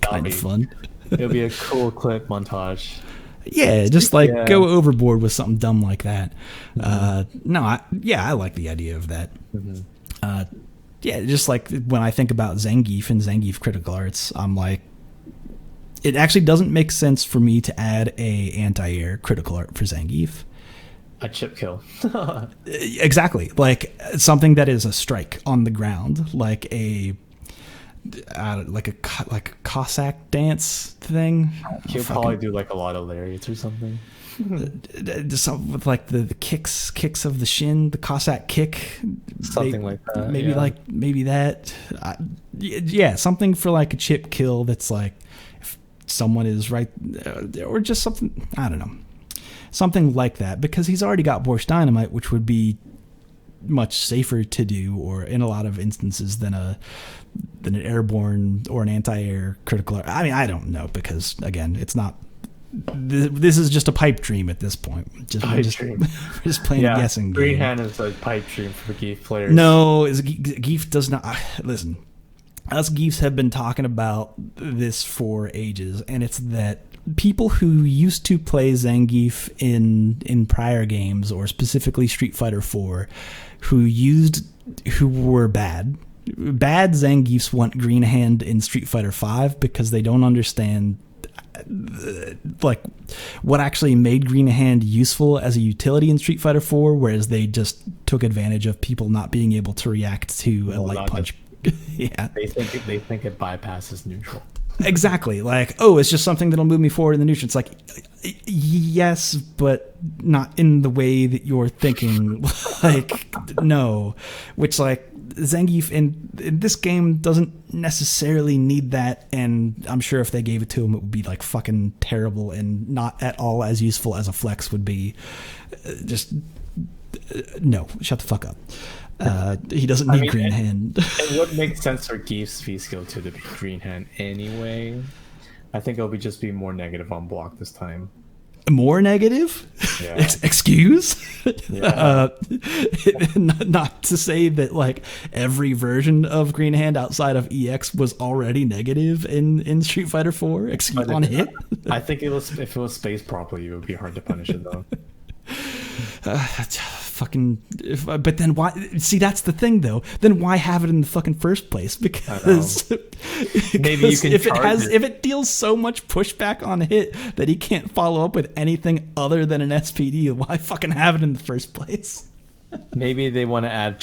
kind of fun. It'll be a cool clip montage. Yeah, just go overboard with something dumb like that. Mm-hmm. I like the idea of that. Mm-hmm. Just when I think about Zangief and Zangief critical arts, I'm it actually doesn't make sense for me to add a anti-air critical art for Zangief. A chip kill. Exactly. Something that is a strike on the ground, like a Cossack dance thing. He'll probably do a lot of lariats or something. Just with the kicks of the shin, the Cossack kick, something like that. Maybe maybe that. Something for a chip kill that's if someone is right, or just something, I don't know, something like that, because he's already got Borscht Dynamite, which would be much safer to do, or in a lot of instances than an airborne or an anti-air critical art. I mean, I don't know, because again, it's not. This is just a pipe dream at this point. We're just playing a guessing game. Green Hand is a pipe dream for Geef players. No, Geef does not. Listen, us Geefs have been talking about this for ages, and it's that people who used to play Zangief in prior games, or specifically Street Fighter 4, who were bad Zangiefs want Green Hand in Street Fighter 5 because they don't understand what actually made Green Hand useful as a utility in Street Fighter 4, whereas they just took advantage of people not being able to react to a light punch. Yeah, they think it bypasses neutral. Exactly. It's just something that'll move me forward in the neutral. It's yes, but not in the way that you're thinking. No, which Zangief in this game doesn't necessarily need that, and I'm sure if they gave it to him, it would be like fucking terrible and not at all as useful as a flex would be. No, shut the fuck up. He doesn't need Green Hand. It would make sense for Gief's V skill to be Green Hand anyway. I think it'll just be more negative on block this time. More negative? Yeah. Excuse? Yeah. Not to say that like every version of Green Hand outside of EX was already negative in Street Fighter 4. Excuse on hit. I think if it was spaced properly, it would be hard to punish it though. But then why? See, that's the thing though. Then why have it in the fucking first place? Because maybe you can if it deals so much pushback on hit that he can't follow up with anything other than an SPD, why fucking have it in the first place? Maybe they want to add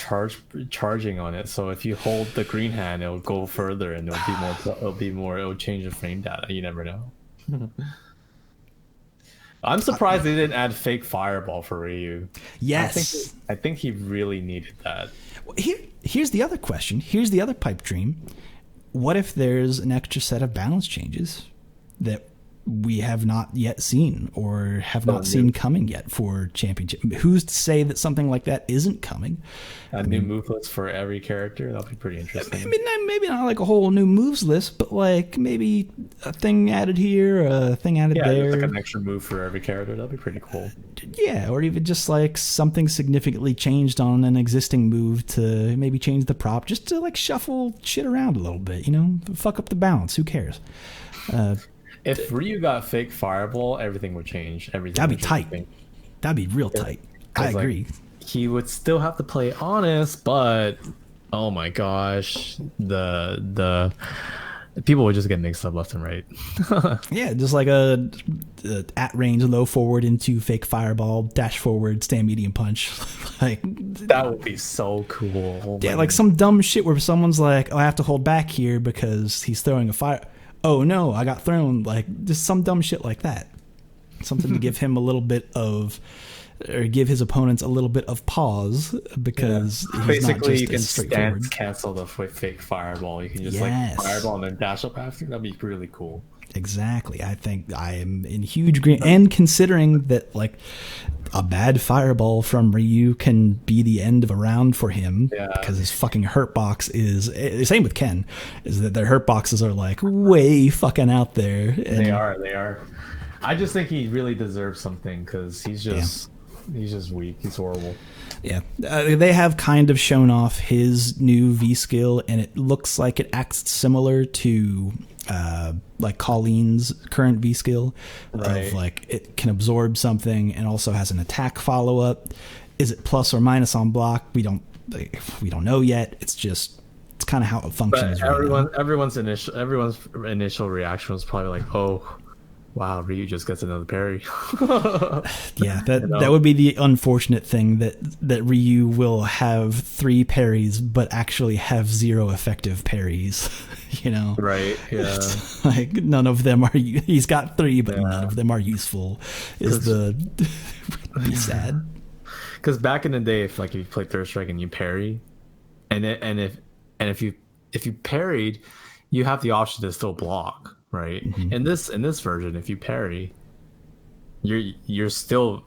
charging on it, so if you hold the Green Hand, it'll go further and it'll change the frame data. You never know. I'm surprised they didn't add fake fireball for Ryu. Yes. I think he really needed that. Here's the other question. Here's the other pipe dream. What if there's an extra set of balance changes that we have not yet seen or have not seen coming yet for Championship? Who's to say that something like that isn't coming? New move list for every character? That'll be pretty interesting. I mean, maybe not like a whole new moves list, but like maybe a thing added here, a thing added there. Yeah, like an extra move for every character. That'd be pretty cool. Yeah, or even just like something significantly changed on an existing move to maybe change the prop, just to like shuffle shit around a little bit, fuck up the balance. Who cares? If Ryu got fake fireball, everything would change. That'd be tight. That'd be real tight. I agree. He would still have to play honest, but oh my gosh, the people would just get mixed up left and right. Yeah, just like a at range low forward into fake fireball, dash forward, stand medium punch. Like that would be so cool. Oh yeah, like some dumb shit where someone's like, "Oh, I have to hold back here because he's throwing a fire." Oh no, I got thrown. Like just some dumb shit like that. Something to give him a little bit of, or give his opponents a little bit of pause because he's basically not just you can as straightforward. stance cancel the fake fireball. You can just Yes. like fireball and then dash up after. That'd be really cool. Exactly. I think I am in huge agreement. And considering that like a bad fireball from Ryu can be the end of a round for him because his fucking hurt box is same with Ken, is that their hurt boxes are like way fucking out there. And they are. I just think he really deserves something because he's just weak. He's horrible. Yeah, they have kind of shown off his new V skill, and it looks like it acts similar to like Colleen's current V skill, right. Of like it can absorb something and also has an attack follow up. Is it plus or minus on block? We don't know yet. It's kind of how it functions. But everyone's initial reaction was probably like, oh. Wow, Ryu just gets another parry. Yeah, that would be the unfortunate thing that Ryu will have 3 parries but actually have 0 effective parries. Right? Yeah. It's like none of them are. He's got 3, but none of them are useful. Be sad. Because back in the day, if you play Third Strike and you parry, and if you parried, you have the option to still block. Right. Mm-hmm. In this version, if you parry, you're still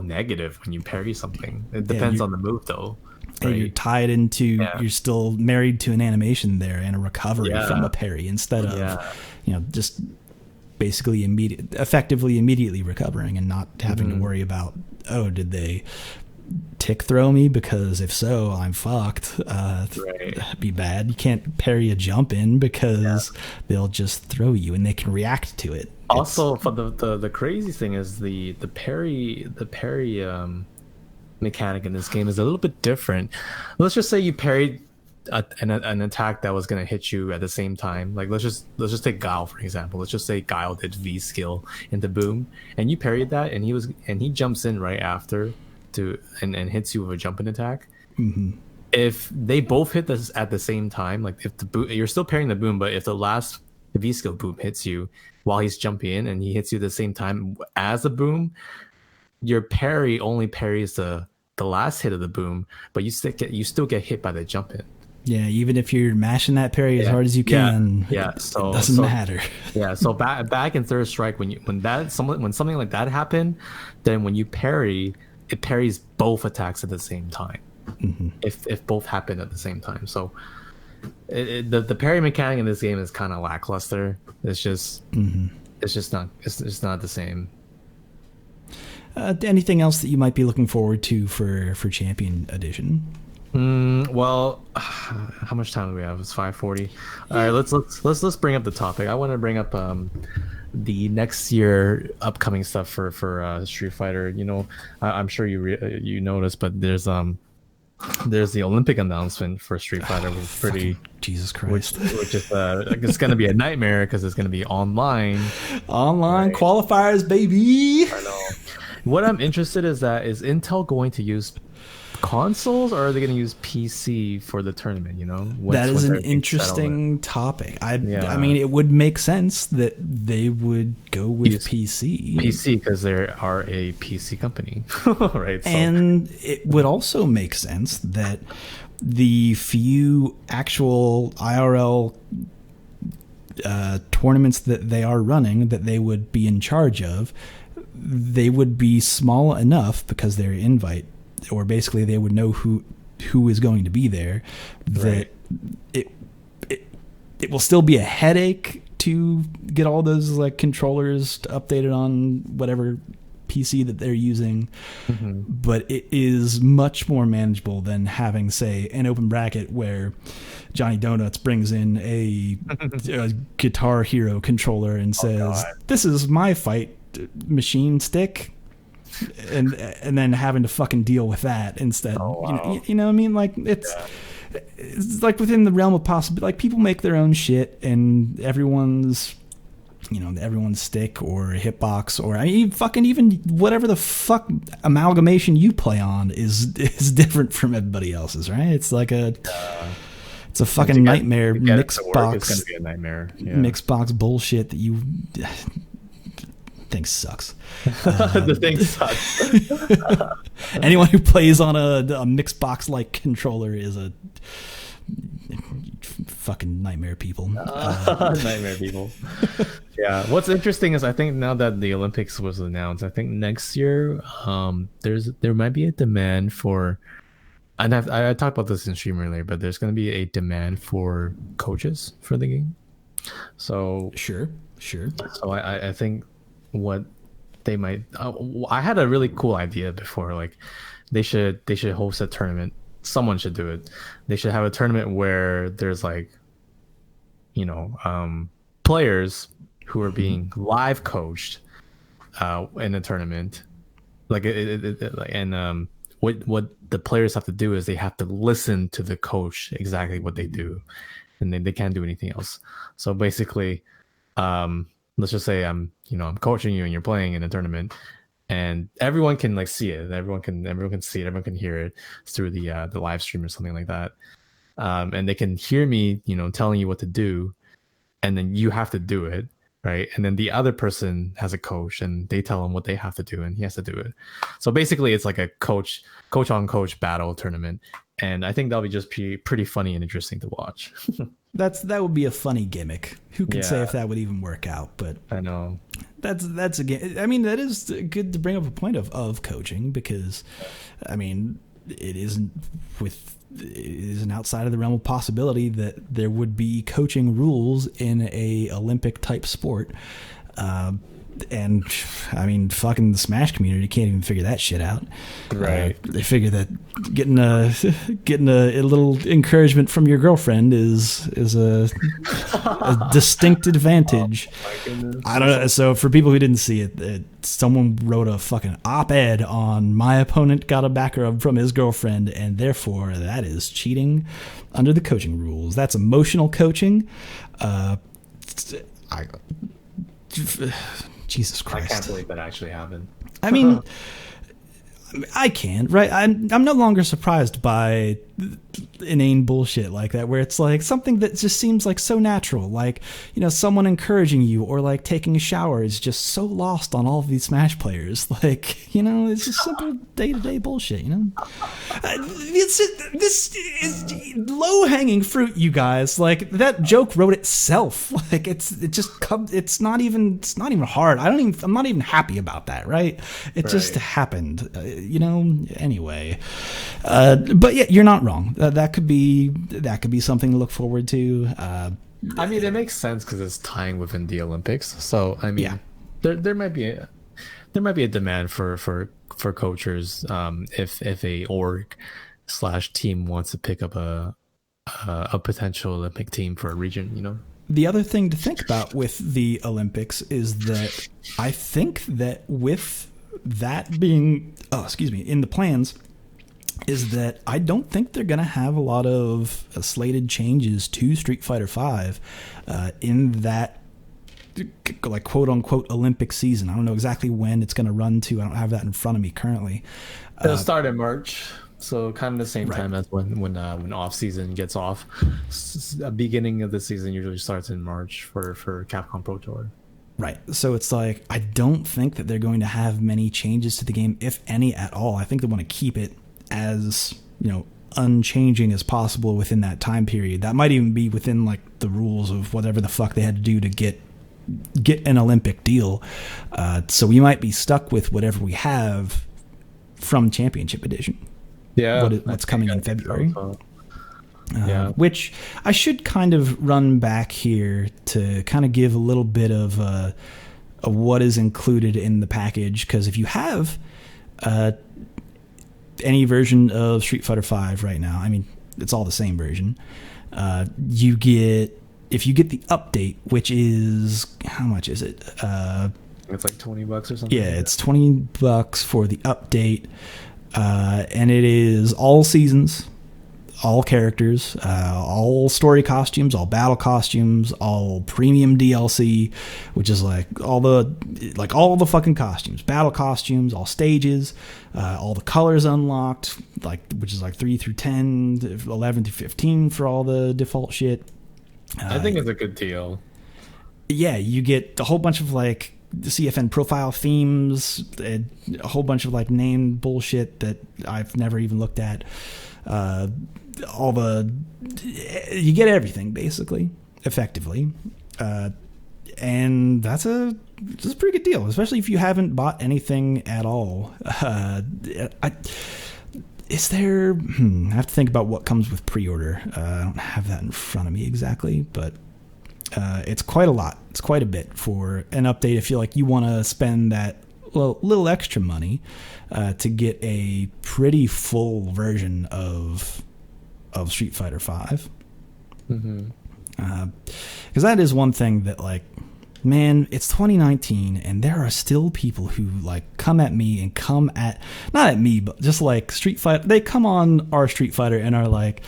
negative when you parry something. It depends on the move though. Right? And you're tied into you're still married to an animation there and a recovery from a parry instead of just basically effectively immediately recovering and not having to worry about, oh, did they tick throw me? Because if so, I'm fucked. That'd be bad. You can't parry a jump in because they'll just throw you and they can react to it. Also, for the crazy thing is the parry mechanic in this game is a little bit different. Let's just say you parried an attack that was going to hit you at the same time. Like let's just take Guile for example. Let's just say Guile did V skill into Boom and you parried that and he jumps in right after and hits you with a jumping attack. Mm-hmm. If they both hit this at the same time, like if the boom, you're still parrying the Boom, but if the last V skill Boom hits you while he's jumping in and he hits you at the same time as the Boom, your parry only parries the last hit of the Boom, but you still get hit by the jump in. Yeah, even if you're mashing that parry as hard as you can, so it doesn't matter. Yeah, so back in Third Strike, when something like that happened, then when you parry, it parries both attacks at the same time. Mm-hmm. If both happen at the same time, so the parry mechanic in this game is kind of lackluster. It's just not the same. Anything else that you might be looking forward to for Champion Edition? Well, how much time do we have? It's 5:40. All right, let's bring up the topic. I want to bring up the next year upcoming stuff for Street Fighter. You know, I'm sure you noticed, but there's the Olympic announcement for Street Fighter, which is pretty Jesus Christ, which is it's going to be a nightmare because it's going to be online right? Qualifiers, baby. I know. What I'm interested is Intel going to use consoles, or are they going to use PC for the tournament? You know, that is an interesting topic. I mean, it would make sense that they would go with PC because they are a PC company, right? So. And it would also make sense that the few actual IRL tournaments that they are running, that they would be in charge of, they would be small enough because they're invite, or basically they would know who is going to be there, that it will still be a headache to get all those like controllers updated on whatever PC that they're using, but it is much more manageable than having, say, an open bracket where Johnny Donuts brings in a Guitar Hero controller and says, "This is my fight machine stick," and then having to fucking deal with that instead. You know what I mean? Like it's like within the realm of possibility. Like people make their own shit, and everyone's stick or hitbox, or even whatever the fuck amalgamation you play on is different from everybody else's, right? It's like it's a fucking nightmare mix box. It's gonna be a nightmare. Mix box bullshit that you. Thing sucks. The thing sucks. Anyone who plays on a mixed box like controller is a fucking nightmare people. Nightmare people. Yeah. What's interesting is I think now that the Olympics was announced, I think next year there might be a demand for. And I talked about this in stream earlier, but there's going to be a demand for coaches for the game. So sure. So I think. What they might I had a really cool idea before, like they should host a tournament. Someone should do it. They should have a tournament where there's like players who are being live coached in the tournament, like what the players have to do is they have to listen to the coach exactly what they do, and they can't do anything else. So basically let's just say I'm coaching you and you're playing in a tournament, and everyone can like see it. Everyone can see it. Everyone can hear it through the live stream or something like that. And they can hear me, telling you what to do, and then you have to do it, right? And then the other person has a coach, and they tell him what they have to do, and he has to do it. So basically, it's like a coach on coach battle tournament, and I think that'll be just pretty funny and interesting to watch. That would be a funny gimmick. Who can say if that would even work out? But I know that's again. I mean, that is good to bring up a point of coaching, because, I mean, it isn't outside of the realm of possibility that there would be coaching rules in a Olympic type sport. And I mean, fucking the Smash community can't even figure that shit out. Right. They figure that getting a little encouragement from your girlfriend is a distinct advantage. Oh, my goodness. I don't know. So for people who didn't see it, someone wrote a fucking op-ed on my opponent got a back rub from his girlfriend, and therefore that is cheating under the coaching rules. That's emotional coaching. Jesus Christ. I can't believe that actually happened. I mean, I can, right? I'm no longer surprised by inane bullshit like that, where it's like something that just seems like so natural, like, you know, someone encouraging you or like taking a shower is just so lost on all of these Smash players. Like, you know, it's just simple day-to-day bullshit, you know. This is low-hanging fruit, you guys. Like, that joke wrote itself. Like, it's not even hard. I'm not even happy about that, right? It just happened, you know. Anyway, but yeah, you're not wrong. That could be something to look forward to. I mean, it makes sense because it's tying within the Olympics. So I mean, there might be a demand for coaches if a org / team wants to pick up a potential Olympic team for a region, you know. The other thing to think about with the Olympics is that I think that with that being in the plans, is that I don't think they're going to have a lot of slated changes to Street Fighter V in that, like, quote-unquote Olympic season. I don't know exactly when it's going to run to. I don't have that in front of me currently. It'll start in March, so kind of the same time as when off-season gets off. Beginning of the season usually starts in March for Capcom Pro Tour. Right. So it's like, I don't think that they're going to have many changes to the game, if any at all. I think they want to keep it as, you know, unchanging as possible within that time period. That might even be within like the rules of whatever the fuck they had to do to get an Olympic deal. So we might be stuck with whatever we have from Championship Edition. Yeah. What's coming in February. Which I should kind of run back here to kind of give a little bit of what is included in the package, because if you have any version of Street Fighter V right now, I mean, it's all the same version. If you get the update, which is, how much is it? It's like $20 or something. Yeah, it's $20 for the update, and it is all seasons, all characters, all story costumes, all battle costumes, all premium DLC, which is like all the fucking costumes, battle costumes, all stages, all the colors unlocked, like, which is like 3 through 10, 11 through 15 for all the default shit. I think it's a good deal. Yeah, you get a whole bunch of like CFN profile themes, a whole bunch of like named bullshit that I've never even looked at. You get everything basically, effectively, and that's a pretty good deal, especially if you haven't bought anything at all. I have to think about what comes with pre-order. I don't have that in front of me exactly, but it's quite a lot. It's quite a bit for an update if you want to spend that little extra money to get a pretty full version of Street Fighter V. Because that is one thing that, like, man, it's 2019 and there are still people who like come at me and not at me, but just like Street Fighter. They come on our Street Fighter and are like,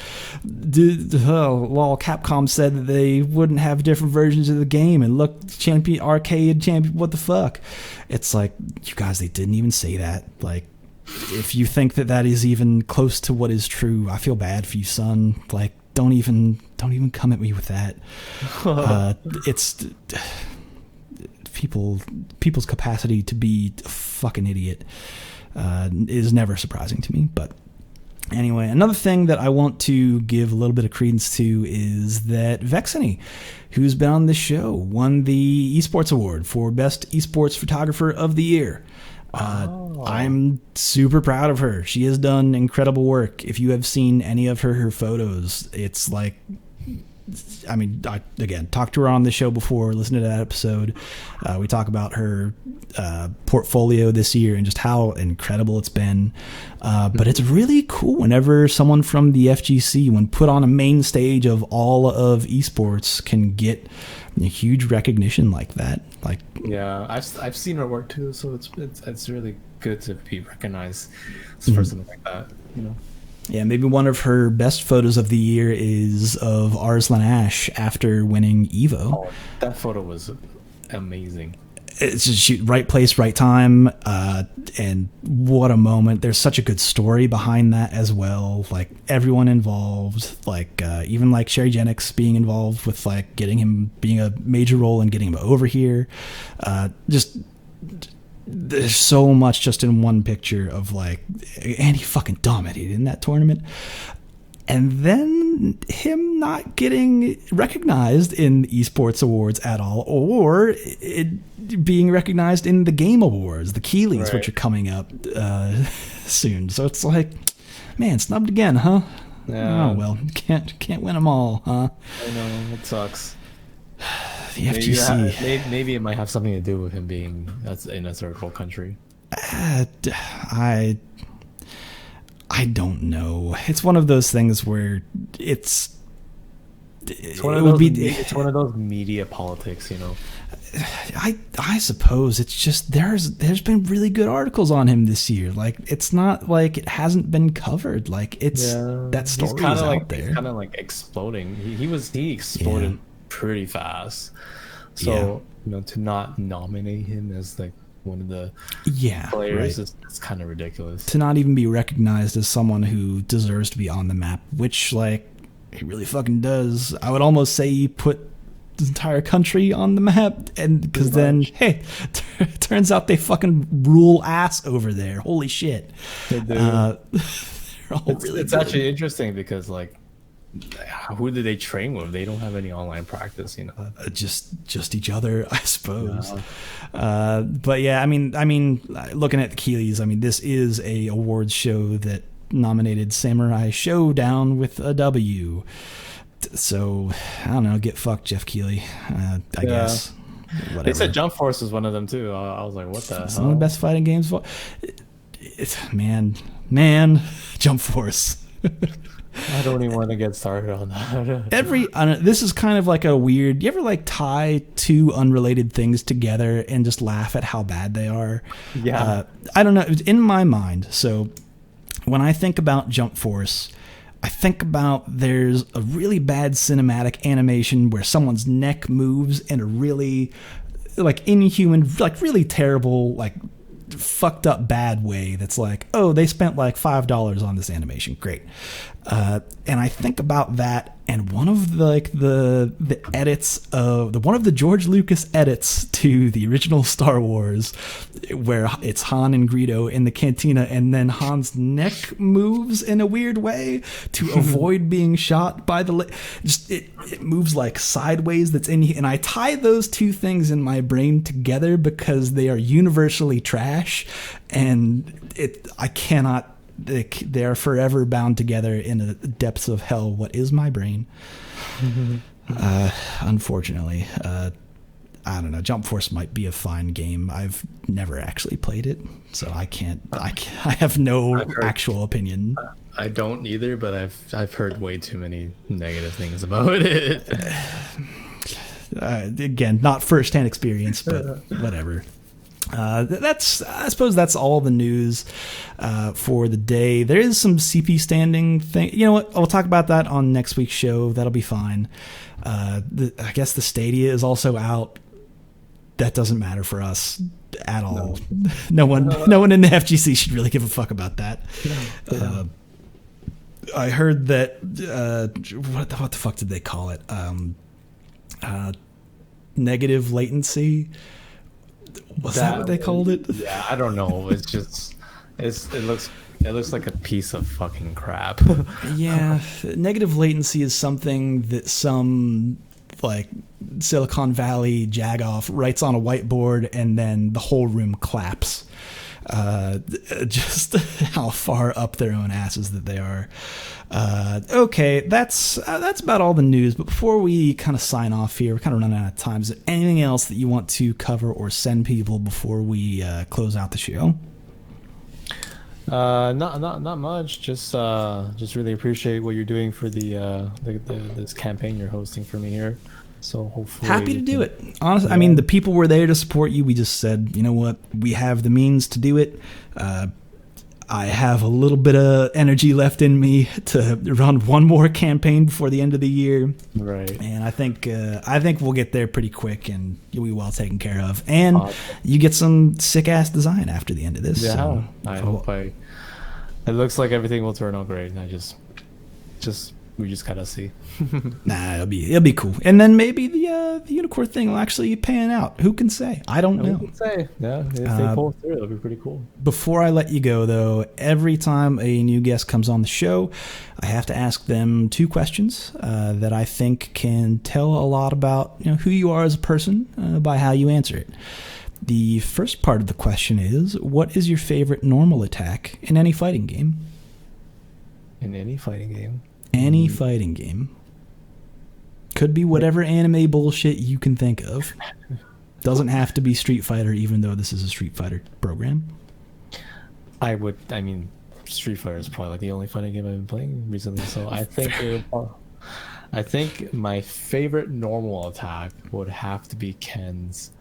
Capcom said that they wouldn't have different versions of the game, and look, arcade champion, what the fuck? It's like, you guys, they didn't even say that. Like, if you think that is even close to what is true, I feel bad for you, son. Like, don't even come at me with that. It's people's capacity to be a fucking idiot is never surprising to me. But anyway, another thing that I want to give a little bit of credence to is that Vexany, who's been on this show, won the Esports Award for Best Esports Photographer of the Year. I'm super proud of her. She has done incredible work. If you have seen any of her photos, it's like, I mean, I talked to her on the show before, listen to that episode. We talk about her portfolio this year and just how incredible it's been. But it's really cool whenever someone from the FGC, when put on a main stage of all of esports, can get a huge recognition like that. Like, yeah, I've seen her work too, so it's really good to be recognized for something like that, you know. Yeah, maybe one of her best photos of the year is of Arslan Ash after winning Evo. Oh, that photo was amazing. it's just shoot, right place, right time, and what a moment. There's such a good story behind that as well. Like everyone involved, like even like Sherry Jennings being involved with like getting him being a major role and getting him over here. Just there's so much just in one picture of like, and he fucking dominated in that tournament. And then him not getting recognized in the esports awards at all, or it being recognized in the game awards, the Keeleys, right, which are coming up soon. So it's like, man, snubbed again, huh? Yeah. Oh well, can't win them all, huh? I know, it sucks. The FGC. Maybe it might have something to do with him being in a third world country. I don't know. It's one of those things where it's one of those media politics, you know. I suppose it's just there's been really good articles on him this year. Like it's not like it hasn't been covered. Like it's that story is out there. He's kind of like exploding. He exploded pretty fast. So you know, to not nominate him as like one of the players is kind of ridiculous. To not even be recognized as someone who deserves to be on the map, which like he really fucking does. I would almost say he put the entire country on the map, and because then hey, turns out they fucking rule ass over there. Holy shit. They do. It's actually interesting because like, who do they train with? They don't have any online practice, you know. Just each other, I suppose. Yeah. But yeah, I mean, looking at the Keeleys, I mean, this is a awards show that nominated Samurai Showdown with a W. So I don't know, get fucked, Jeff Keighley. I guess. Whatever. They said Jump Force was one of them too. I was like, what the hell? Some of the best fighting games. Man, Jump Force. I don't even want to get started on that. This is kind of like a weird. You ever like tie two unrelated things together and just laugh at how bad they are? Yeah. I don't know. In my mind, so when I think about Jump Force, I think about there's a really bad cinematic animation where someone's neck moves in a really like inhuman, like really terrible, like fucked up bad way that's like, oh, they spent like $5 on this animation. Great. And I think about that, and one of the edits of one of the George Lucas edits to the original Star Wars, where it's Han and Greedo in the cantina, and then Han's neck moves in a weird way to avoid being shot by it moves like sideways. And I tie those two things in my brain together because they are universally trash, and I cannot. They are forever bound together in the depths of hell. What is my brain? Unfortunately, I don't know. Jump Force might be a fine game. I've never actually played it, so I can't. I have no actual opinion. I don't either, but I've heard way too many negative things about it. Again, not firsthand experience, but whatever. I suppose that's all the news for the day. There is some CP standing thing. You know what? I'll talk about that on next week's show. That'll be fine. I guess the Stadia is also out. That doesn't matter for us at all. No one in the FGC should really give a fuck about that. I heard that what the fuck did they call it? Negative latency. Was that what they called it? Yeah, I don't know. It's just it looks like a piece of fucking crap. Yeah, negative latency is something that some like Silicon Valley jagoff writes on a whiteboard, and then the whole room claps. Just how far up their own asses that they are. Okay, that's about all the news. But before we kind of sign off here, we're kind of running out of time. Is there anything else that you want to cover or send people before we close out the show? Not much. Just really appreciate what you're doing for this campaign you're hosting for me here. So hopefully, happy to do it. Honestly, I mean, the people were there to support you. We just said, you know what, we have the means to do it. I have a little bit of energy left in me to run one more campaign before the end of the year. Right. And I think we'll get there pretty quick, and you'll be well taken care of. And you get some sick ass design after the end of this. Yeah, so, I hope It looks like everything will turn out great. We just gotta see. Nah, it'll be cool. And then maybe the unicorn thing will actually pan out. Who can say? I don't know. Who can say? Yeah, if they pull through, it'll be pretty cool. Before I let you go, though, every time a new guest comes on the show, I have to ask them 2 questions that I think can tell a lot about who you are as a person by how you answer it. The first part of the question is, what is your favorite normal attack in any fighting game? In any fighting game? Any fighting game. Could be whatever anime bullshit you can think of. Doesn't have to be Street Fighter, even though this is a Street Fighter program. Street Fighter is probably like the only fighting game I've been playing recently, so I think my favorite normal attack would have to be Ken's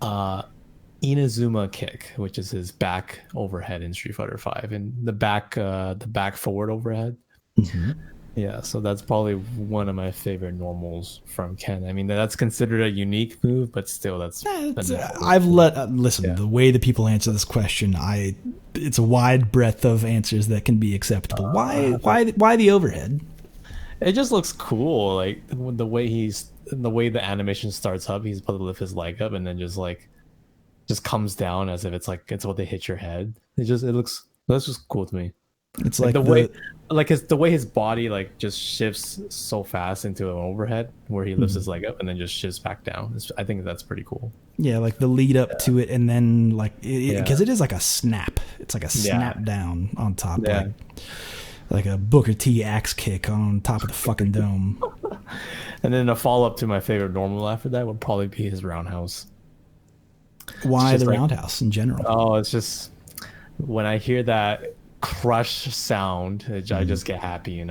Inazuma kick, which is his back overhead in Street Fighter V, and the back forward overhead. Mm-hmm. Yeah, so that's probably one of my favorite normals from Ken. I mean, that's considered a unique move, but still, listen. Yeah. The way that people answer this question, it's a wide breadth of answers that can be acceptable. Why the overhead? It just looks cool, like the way the animation starts up. He's supposed to lift his leg up and then just comes down as if it's what they hit your head. That's just cool to me. It's like the way his body just shifts so fast into an overhead where he lifts his leg up and then just shifts back down. I think that's pretty cool. Yeah, like the lead up to it, and then because it is like a snap. It's like a snap down on top, like a Booker T axe kick on top of the fucking dome. And then a follow up to my favorite normal after that would probably be his roundhouse. Why the roundhouse in general? Oh, it's just when I hear that crush sound, I just get happy,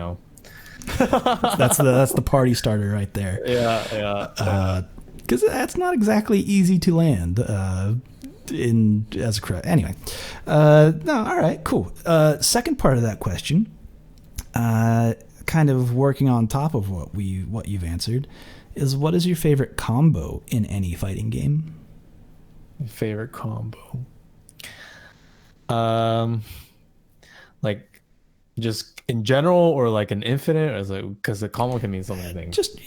That's the party starter right there. Yeah. Because that's not exactly easy to land as a crush. Anyway, no, all right, cool. Second part of that question, kind of working on top of what you've answered, is what is your favorite combo in any fighting game? Favorite combo, just in general, or like an infinite, or because the combo can mean so many things. Just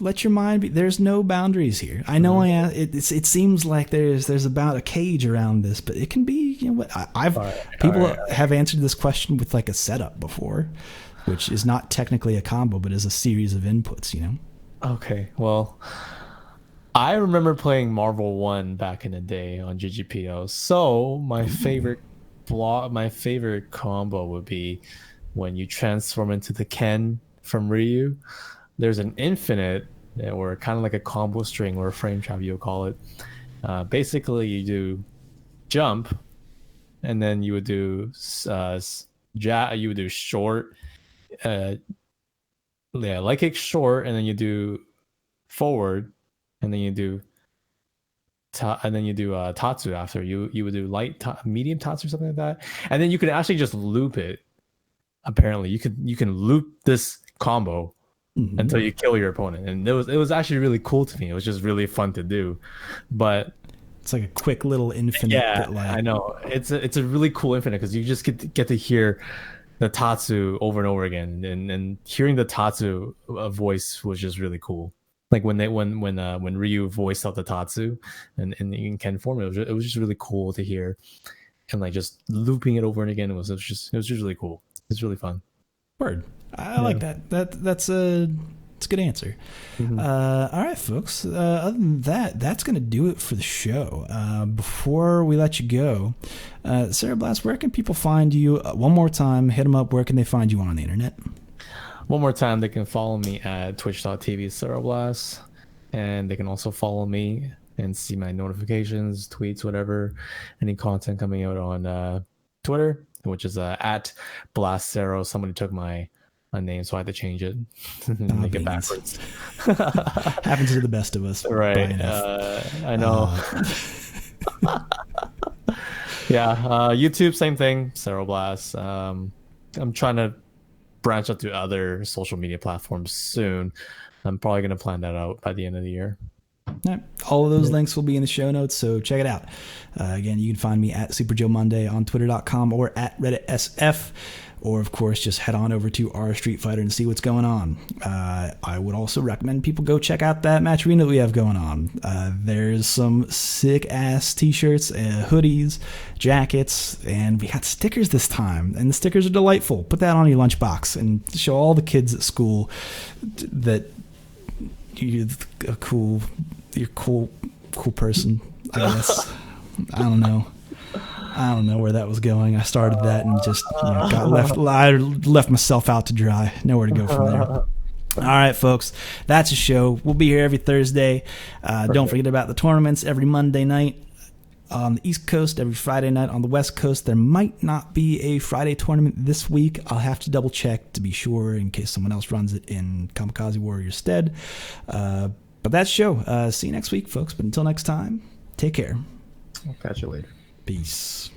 let your mind be. There's no boundaries here. I know. It seems like there's about a cage around this, but it can be. People have answered this question with like a setup before, which is not technically a combo, but is a series of inputs. Okay, well, I remember playing Marvel 1 back in the day on GGPO. So my favorite combo would be when you transform into the Ken from Ryu. There's an infinite, or kind of like a combo string or a frame trap, you'll call it. Basically, you do jump, and then you would do short, leg kick short, and then you do forward, and then you do tatsu after. You would do medium tatsu or something like that, and then you could actually just loop it. Apparently, you can loop this combo until you kill your opponent, and it was actually really cool to me. It was just really fun to do, but it's like a quick little infinite. Yeah, I know. It's a really cool infinite because you just get to hear the tatsu over and over again, and hearing the tatsu voice was just really cool. Like when Ryu voiced out the tatsu and in Ken form, it was just really cool to hear, and like just looping it over and again. It was just really cool. It's really fun. Word. I like that. That's a good answer. All right, folks. Other than that, that's going to do it for the show. Before we let you go, CeroBlast, where can people find you? One more time, hit them up. Where can they find you on the internet? One more time, they can follow me at twitch.tv/CeroBlast, and they can also follow me and see my notifications, tweets, whatever, any content coming out on Twitter, which is at BlastCero. Somebody took my name, so I had to change it and make it backwards. Happens to the best of us. Right. I know. Yeah, YouTube, same thing. CeroBlast. I'm trying to branch out to other social media platforms soon. I'm probably gonna plan that out by the end of the year. Right. All of those links will be in the show notes, so check it out. Again, you can find me at Super Joe Monday on Twitter.com or at Reddit SF, or of course, just head on over to our Street Fighter and see what's going on. I would also recommend people go check out that match arena that we have going on. There's some sick ass t-shirts, hoodies, jackets, and we got stickers this time, and the stickers are delightful. Put that on your lunchbox and show all the kids at school that you're a cool person, I guess. I don't know where that was going. I started that and just I left myself out to dry. Nowhere to go from there. All right, folks, that's a show. We'll be here every Thursday. Don't forget about the tournaments every Monday night on the East Coast, every Friday night on the West Coast. There might not be a Friday tournament this week. I'll have to double check to be sure in case someone else runs it in Kamikaze Warrior's stead. But that's the show. See you next week, folks. But until next time, take care. I'll catch you later. Peace.